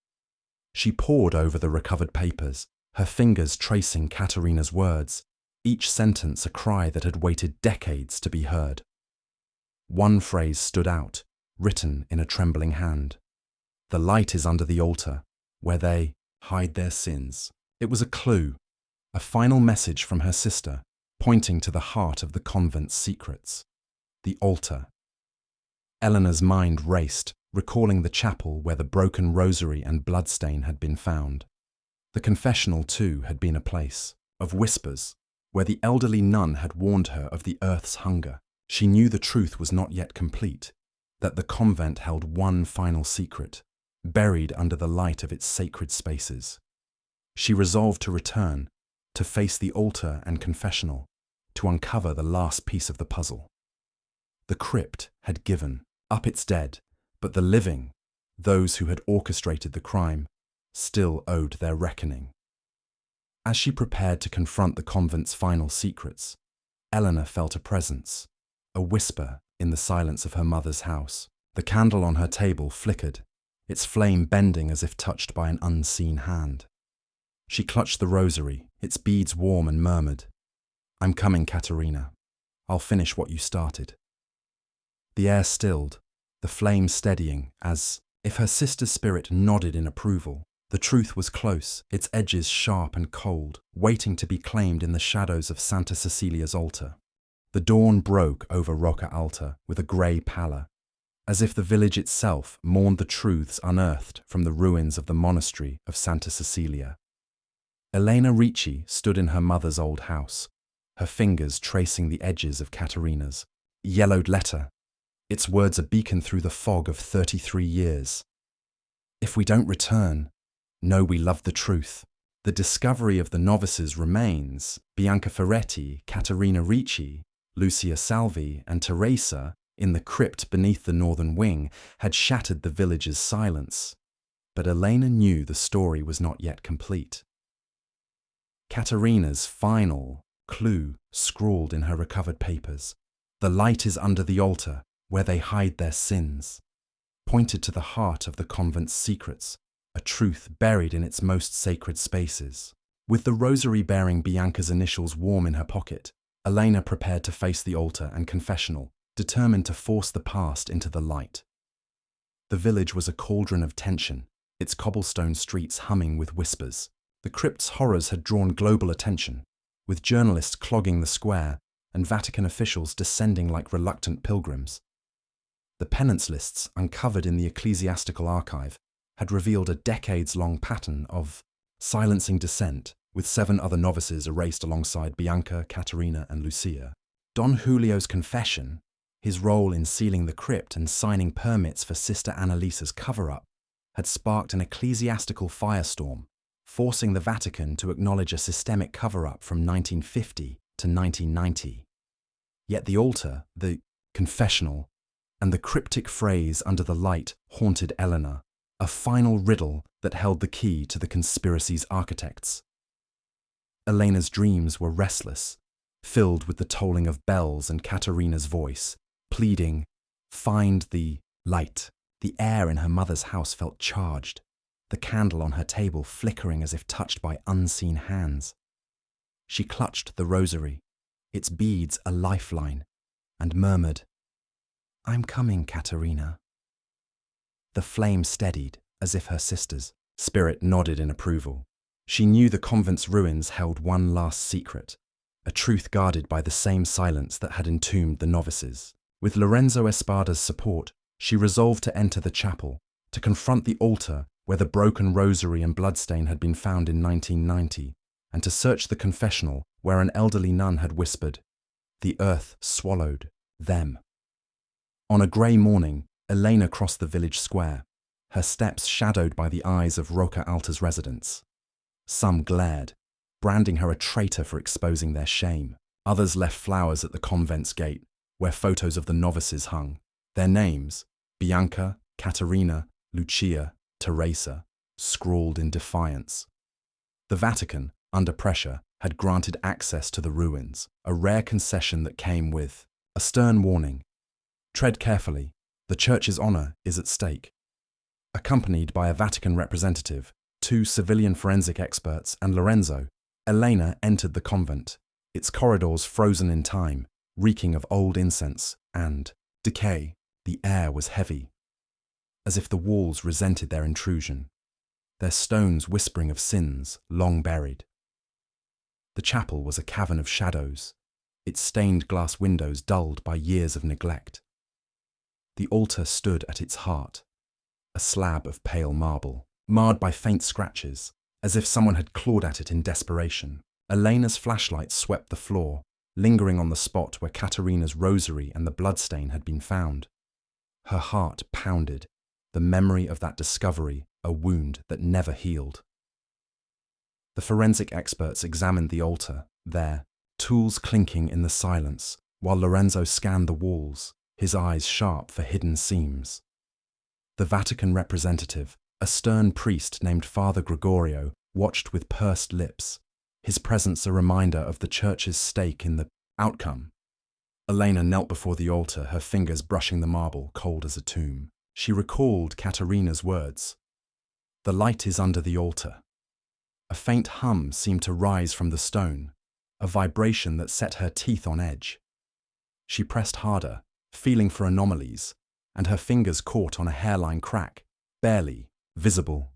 She pored over the recovered papers, her fingers tracing Katerina's words, each sentence a cry that had waited decades to be heard. One phrase stood out, written in a trembling hand. "The light is under the altar, where they hide their sins." It was a clue, a final message from her sister, pointing to the heart of the convent's secrets. The altar. Eleanor's mind raced, recalling the chapel where the broken rosary and bloodstain had been found. The confessional, too, had been a place of whispers, where the elderly nun had warned her of the earth's hunger. She knew the truth was not yet complete, that the convent held one final secret, buried under the light of its sacred spaces. She resolved to return, to face the altar and confessional, to uncover the last piece of the puzzle. The crypt had given up its dead, but the living, those who had orchestrated the crime, still owed their reckoning. As she prepared to confront the convent's final secrets, Eleanor felt a presence, a whisper in the silence of her mother's house. The candle on her table flickered, its flame bending as if touched by an unseen hand. She clutched the rosary, its beads warm, and murmured, "I'm coming, Katerina. I'll finish what you started." The air stilled, the flame steadying, as if her sister's spirit nodded in approval. The truth was close, its edges sharp and cold, waiting to be claimed in the shadows of Santa Cecilia's altar. The dawn broke over Rocca Alta with a grey pallor, as if the village itself mourned the truths unearthed from the ruins of the monastery of Santa Cecilia. Elena Ricci stood in her mother's old house, her fingers tracing the edges of Katerina's yellowed letter, its words a beacon through the fog of 33 years. "If we don't return, know we love the truth." The discovery of the novices' remains, Bianca Ferretti, Caterina Ricci, Lucia Salvi, and Teresa, in the crypt beneath the northern wing, had shattered the village's silence. But Elena knew the story was not yet complete. Caterina's final clue scrawled in her recovered papers, "The light is under the altar, where they hide their sins," pointed to the heart of the convent's secrets, a truth buried in its most sacred spaces. With the rosary bearing Bianca's initials warm in her pocket, Elena prepared to face the altar and confessional, determined to force the past into the light. The village was a cauldron of tension, its cobblestone streets humming with whispers. The crypt's horrors had drawn global attention, with journalists clogging the square and Vatican officials descending like reluctant pilgrims. The penance lists uncovered in the ecclesiastical archive had revealed a decades-long pattern of silencing dissent, with 7 other novices erased alongside Bianca, Caterina, and Lucia. Don Julio's confession, his role in sealing the crypt and signing permits for Sister Annalisa's cover-up, had sparked an ecclesiastical firestorm, forcing the Vatican to acknowledge a systemic cover-up from 1950 to 1990. Yet the altar, the confessional, and the cryptic phrase "under the light" haunted Eleanor, a final riddle that held the key to the conspiracy's architects. Elena's dreams were restless, filled with the tolling of bells and Caterina's voice, pleading, "Find the light." The air in her mother's house felt charged, the candle on her table flickering as if touched by unseen hands. She clutched the rosary, its beads a lifeline, and murmured, "I'm coming, Caterina." The flame steadied, as if her sister's spirit nodded in approval. She knew the convent's ruins held one last secret, a truth guarded by the same silence that had entombed the novices. With Lorenzo Espada's support, she resolved to enter the chapel, to confront the altar where the broken rosary and bloodstain had been found in 1990, and to search the confessional where an elderly nun had whispered, "The earth swallowed them." On a grey morning, Elena crossed the village square, her steps shadowed by the eyes of Rocca Alta's residents. Some glared, branding her a traitor for exposing their shame. Others left flowers at the convent's gate, where photos of the novices hung. Their names, Bianca, Caterina, Lucia, Teresa, scrawled in defiance. The Vatican, under pressure, had granted access to the ruins, a rare concession that came with a stern warning. Tread carefully, the church's honor is at stake. Accompanied by a Vatican representative, 2 civilian forensic experts, and Lorenzo, Elena entered the convent, its corridors frozen in time, reeking of old incense and decay. The air was heavy, as if the walls resented their intrusion, their stones whispering of sins long buried. The chapel was a cavern of shadows, its stained glass windows dulled by years of neglect. The altar stood at its heart, a slab of pale marble, marred by faint scratches, as if someone had clawed at it in desperation. Elena's flashlight swept the floor, lingering on the spot where Caterina's rosary and the bloodstain had been found. Her heart pounded, the memory of that discovery a wound that never healed. The forensic experts examined the altar, their tools clinking in the silence, while Lorenzo scanned the walls, his eyes sharp for hidden seams. The Vatican representative, a stern priest named Father Gregorio, watched with pursed lips, his presence a reminder of the church's stake in the outcome. Elena knelt before the altar, her fingers brushing the marble, cold as a tomb. She recalled Caterina's words. "The light is under the altar." A faint hum seemed to rise from the stone, a vibration that set her teeth on edge. She pressed harder, feeling for anomalies, and her fingers caught on a hairline crack, barely visible.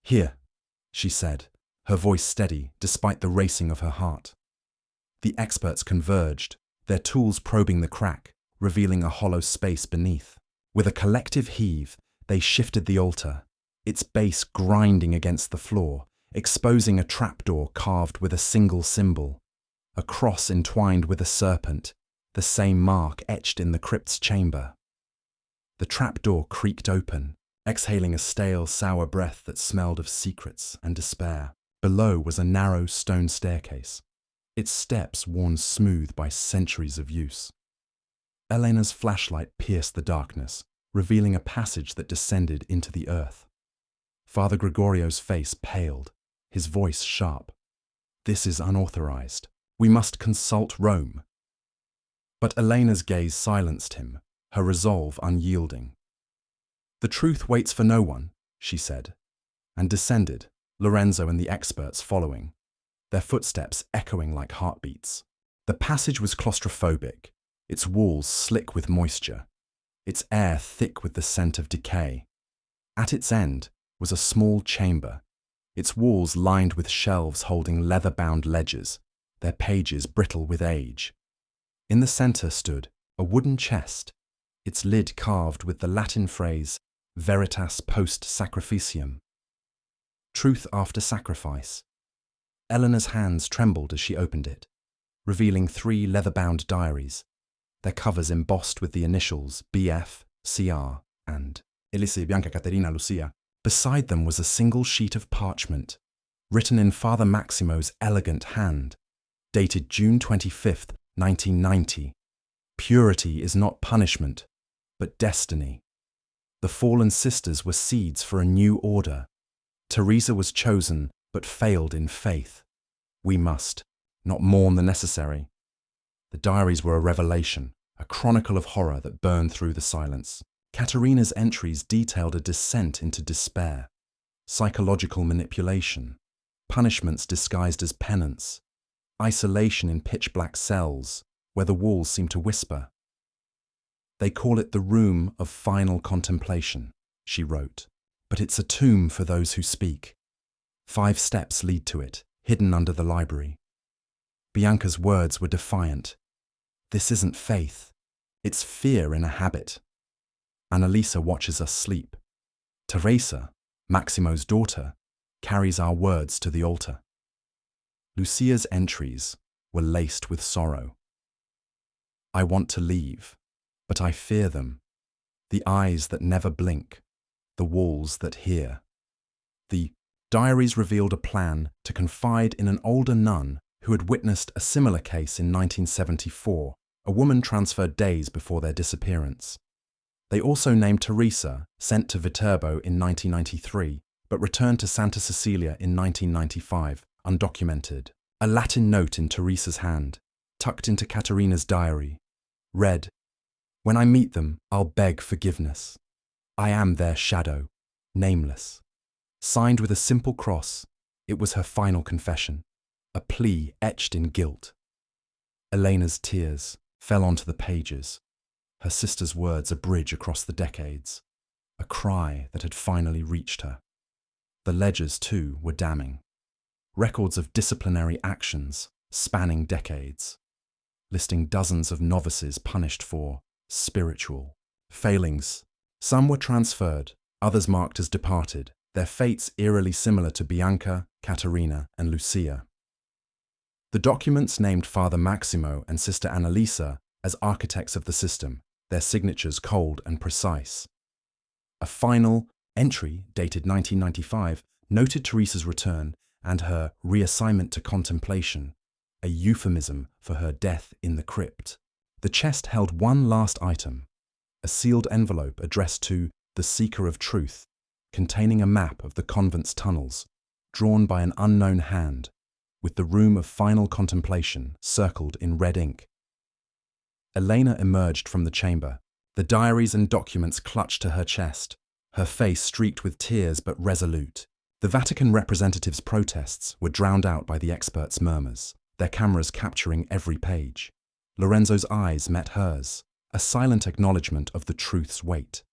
"Here," she said, her voice steady despite the racing of her heart. The experts converged, their tools probing the crack, revealing a hollow space beneath. With a collective heave, they shifted the altar, its base grinding against the floor, exposing a trapdoor carved with a single symbol, a cross entwined with a serpent, the same mark etched in the crypt's chamber. The trapdoor creaked open, exhaling a stale, sour breath that smelled of secrets and despair. Below was a narrow stone staircase, its steps worn smooth by centuries of use. Elena's flashlight pierced the darkness, revealing a passage that descended into the earth. Father Gregorio's face paled, his voice sharp. "This is unauthorized. We must consult Rome." But Elena's gaze silenced him, her resolve unyielding. "The truth waits for no one," she said, and descended, Lorenzo and the experts following, their footsteps echoing like heartbeats. The passage was claustrophobic, its walls slick with moisture, its air thick with the scent of decay. At its end was a small chamber, its walls lined with shelves holding leather-bound ledgers, their pages brittle with age. In the center stood a wooden chest, its lid carved with the Latin phrase Veritas post sacrificium, truth after sacrifice. Elena's hands trembled as she opened it, revealing 3 leather-bound diaries, their covers embossed with the initials BF, CR, and Elise Bianca Caterina Lucia. Beside them was a single sheet of parchment, written in Father Maximo's elegant hand, dated June 25th, 1990. Purity is not punishment, but destiny. The fallen sisters were seeds for a new order. Teresa was chosen, but failed in faith. We must not mourn the necessary. The diaries were a revelation, a chronicle of horror that burned through the silence. Caterina's entries detailed a descent into despair, psychological manipulation, punishments disguised as penance, isolation in pitch-black cells where the walls seemed to whisper. "They call it the room of final contemplation," she wrote, "but it's a tomb for those who speak. 5 steps lead to it, hidden under the library." Bianca's words were defiant. "This isn't faith, it's fear in a habit." Annalisa watches us sleep. Teresa, Maximo's daughter, carries our words to the altar. Lucia's entries were laced with sorrow. "I want to leave, but I fear them. The eyes that never blink, the walls that hear." The diaries revealed a plan to confide in an older nun who had witnessed a similar case in 1974, a woman transferred days before their disappearance. They also named Teresa, sent to Viterbo in 1993, but returned to Santa Cecilia in 1995, undocumented. A Latin note in Teresa's hand, tucked into Caterina's diary, read, "When I meet them, I'll beg forgiveness. I am their shadow, nameless." Signed with a simple cross, it was her final confession, a plea etched in guilt. Elena's tears fell onto the pages, her sister's words a bridge across the decades, a cry that had finally reached her. The ledgers, too, were damning. Records of disciplinary actions spanning decades, listing dozens of novices punished for spiritual failings. Some were transferred, others marked as departed, their fates eerily similar to Bianca, Caterina, and Lucia. The documents named Father Maximo and Sister Annalisa as architects of the system, their signatures cold and precise. A final entry, dated 1995, noted Teresa's return and her reassignment to contemplation, a euphemism for her death in the crypt. The chest held one last item, a sealed envelope addressed to the Seeker of Truth, containing a map of the convent's tunnels, drawn by an unknown hand, with the room of final contemplation circled in red ink. Elena emerged from the chamber, the diaries and documents clutched to her chest, her face streaked with tears but resolute. The Vatican representatives' protests were drowned out by the experts' murmurs, their cameras capturing every page. Lorenzo's eyes met hers, a silent acknowledgement of the truth's weight.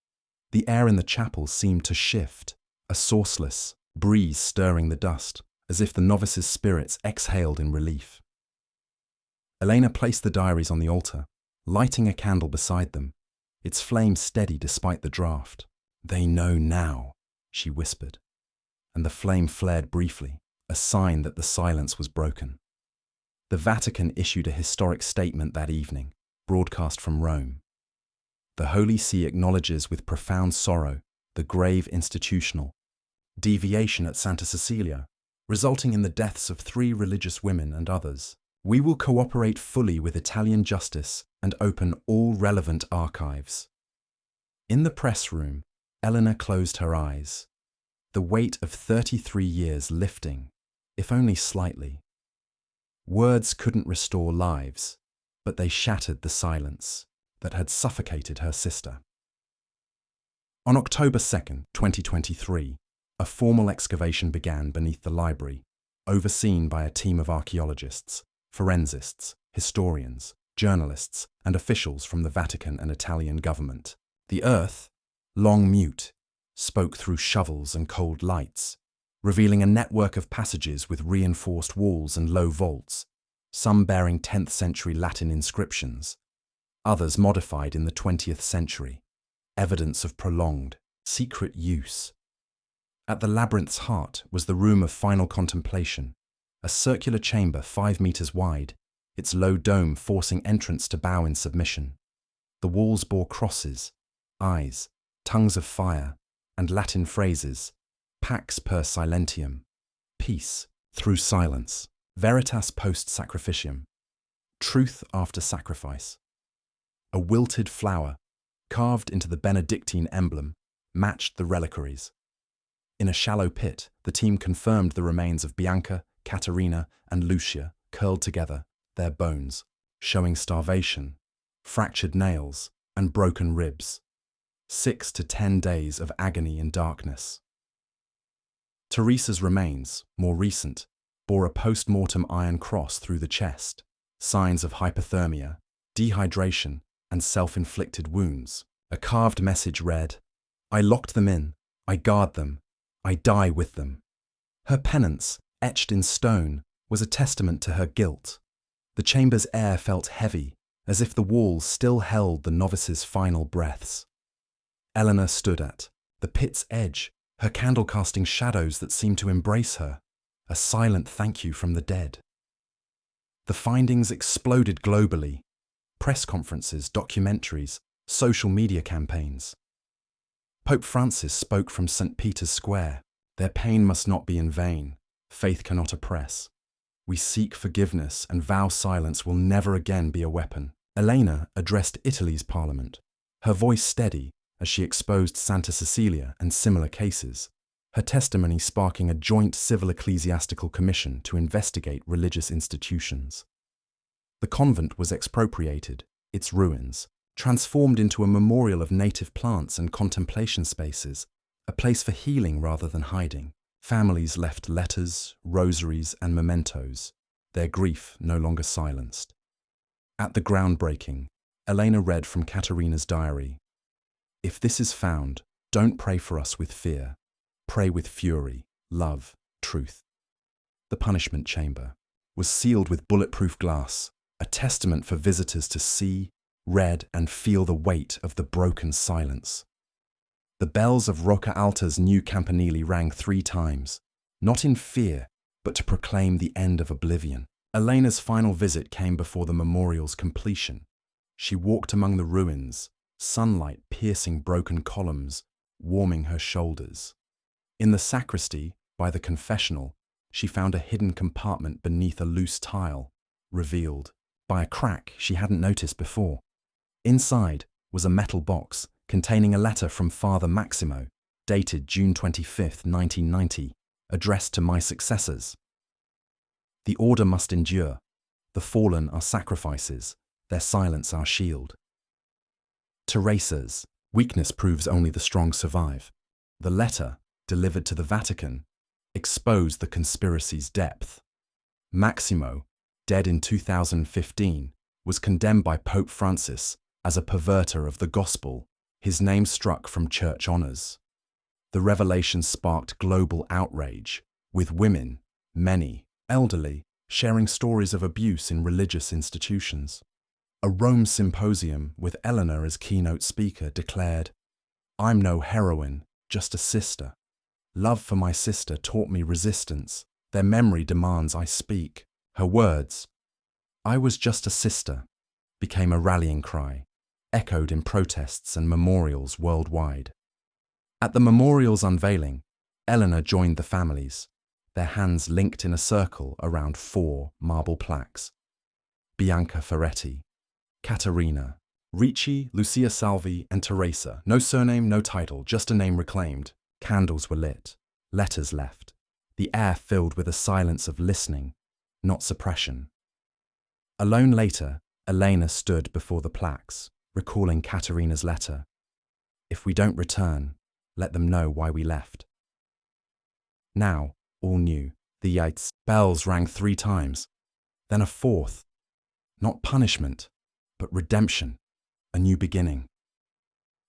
The air in the chapel seemed to shift, a sourceless breeze stirring the dust, as if the novices' spirits exhaled in relief. Elena placed the diaries on the altar, lighting a candle beside them, its flame steady despite the draft. "They know now," she whispered, and the flame flared briefly, a sign that the silence was broken. The Vatican issued a historic statement that evening, broadcast from Rome. The Holy See acknowledges with profound sorrow the grave institutional deviation at Santa Cecilia, resulting in the deaths of 3 religious women and others. We will cooperate fully with Italian justice and open all relevant archives. In the press room, Elena closed her eyes, the weight of 33 years lifting, if only slightly. Words couldn't restore lives, but they shattered the silence that had suffocated her sister. On October 2nd, 2023, a formal excavation began beneath the library, overseen by a team of archaeologists, forensists, historians, journalists, and officials from the Vatican and Italian government. The earth, long mute, spoke through shovels and cold lights, revealing a network of passages with reinforced walls and low vaults, some bearing 10th century Latin inscriptions, others modified in the 20th century, evidence of prolonged, secret use. At the labyrinth's heart was the room of final contemplation, a circular chamber 5 meters wide, its low dome forcing entrance to bow in submission. The walls bore crosses, eyes, tongues of fire, and Latin phrases, pax per silentium, peace through silence, veritas post sacrificium, truth after sacrifice. A wilted flower, carved into the Benedictine emblem, matched the reliquaries. In a shallow pit, the team confirmed the remains of Bianca, Caterina, and Lucia curled together, their bones, showing starvation, fractured nails, and broken ribs. 6 to 10 days of agony and darkness. Teresa's remains, more recent, bore a post-mortem iron cross through the chest, signs of hypothermia, dehydration, and self-inflicted wounds. A carved message read, "I locked them in, I guard them, I die with them." Her penance, etched in stone, was a testament to her guilt. The chamber's air felt heavy, as if the walls still held the novice's final breaths. Elena stood at the pit's edge, her candle casting shadows that seemed to embrace her, a silent thank you from the dead. The findings exploded globally, press conferences, documentaries, social media campaigns. Pope Francis spoke from St. Peter's Square. Their pain must not be in vain. Faith cannot oppress. We seek forgiveness and vow silence will never again be a weapon. Elena addressed Italy's parliament, her voice steady as she exposed Santa Cecilia and similar cases, her testimony sparking a joint civil-ecclesiastical commission to investigate religious institutions. The convent was expropriated, its ruins transformed into a memorial of native plants and contemplation spaces, a place for healing rather than hiding. Families left letters, rosaries, and mementos, their grief no longer silenced. At the groundbreaking, Elena read from Katerina's diary, "If this is found, don't pray for us with fear. Pray with fury, love, truth." The punishment chamber was sealed with bulletproof glass, a testament for visitors to see, read, and feel the weight of the broken silence. The bells of Rocca Alta's new campanile rang 3 times, not in fear, but to proclaim the end of oblivion. Elena's final visit came before the memorial's completion. She walked among the ruins, sunlight piercing broken columns, warming her shoulders. In the sacristy, by the confessional, she found a hidden compartment beneath a loose tile, revealed by a crack she hadn't noticed before. Inside was a metal box containing a letter from Father Maximo, dated June 25, 1990, addressed to my successors. "The order must endure. The fallen are sacrifices, their silence our shield. Teresa's weakness proves only the strong survive." The letter, delivered to the Vatican, exposed the conspiracy's depth. Maximo, dead in 2015, was condemned by Pope Francis as a perverter of the gospel, his name struck from church honors. The revelation sparked global outrage, with women, many, elderly, sharing stories of abuse in religious institutions. A Rome symposium with Elena as keynote speaker declared, "I'm no heroine, just a sister. Love for my sister taught me resistance. Their memory demands I speak." Her words, "I was just a sister," became a rallying cry, echoed in protests and memorials worldwide. At the memorial's unveiling, Elena joined the families, their hands linked in a circle around 4 marble plaques. Bianca Ferretti, Caterina, Ricci, Lucia Salvi, and Teresa. No surname, no title, just a name reclaimed. Candles were lit, letters left, the air filled with a silence of listening, not suppression. Alone later, Elena stood before the plaques, recalling Caterina's letter. "If we don't return, let them know why we left." Now, all new, the Yates bells rang 3 times, then a 4th. Not punishment, but redemption, a new beginning.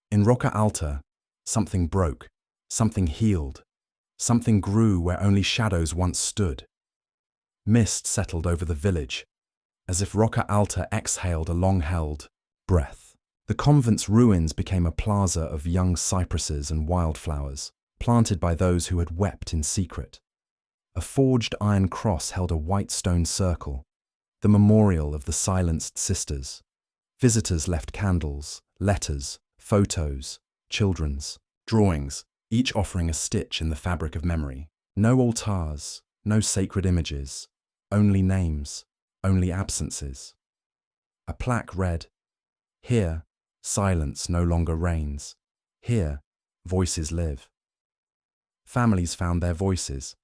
In Rocca Alta, something broke, something healed, something grew where only shadows once stood. Mist settled over the village, as if Rocca Alta exhaled a long-held breath. The convent's ruins became a plaza of young cypresses and wildflowers, planted by those who had wept in secret. A forged iron cross held a white stone circle, the memorial of the silenced sisters. Visitors left candles, letters, photos, children's drawings, each offering a stitch in the fabric of memory. No altars, no sacred images, only names, only absences. A plaque read, "Here, silence no longer reigns. Here, voices live." Families found their voices,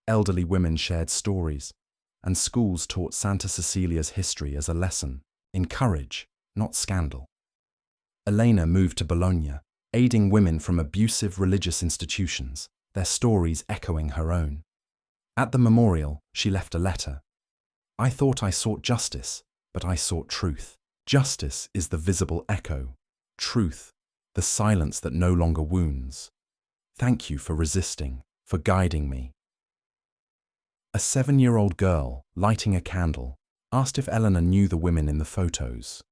elderly women shared stories, and schools taught Santa Cecilia's history as a lesson, in courage, not scandal. Elena moved to Bologna, aiding women from abusive religious institutions, their stories echoing her own. At the memorial, she left a letter. "I thought I sought justice, but I sought truth. Justice is the visible echo. Truth, the silence that no longer wounds. Thank you for resisting, for guiding me." A 7-year-old girl, lighting a candle, asked if Elena knew the women in the photos.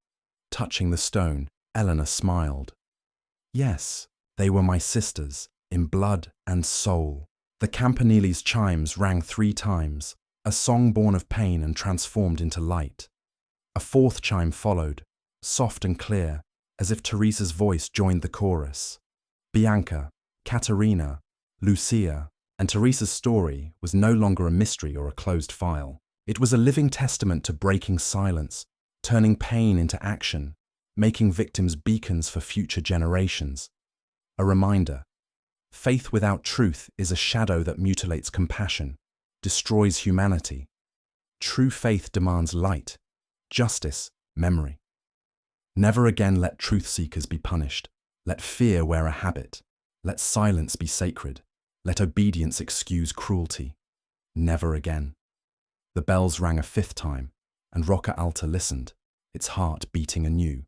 Touching the stone, Elena smiled. "Yes, they were my sisters, in blood and soul." The campanile's chimes rang 3 times, a song born of pain and transformed into light. A 4th chime followed, soft and clear, as if Teresa's voice joined the chorus. Bianca, Caterina, Lucia, and Teresa's story was no longer a mystery or a closed file. It was a living testament to breaking silence, turning pain into action, making victims beacons for future generations. A reminder, Faith without truth is a shadow that mutilates compassion, destroys humanity. True faith demands light, justice, memory. Never again let truth seekers be punished. Let fear wear a habit. Let silence be sacred. Let obedience excuse cruelty. Never again. The bells rang a fifth time, and Roca Alta listened, its heart beating anew.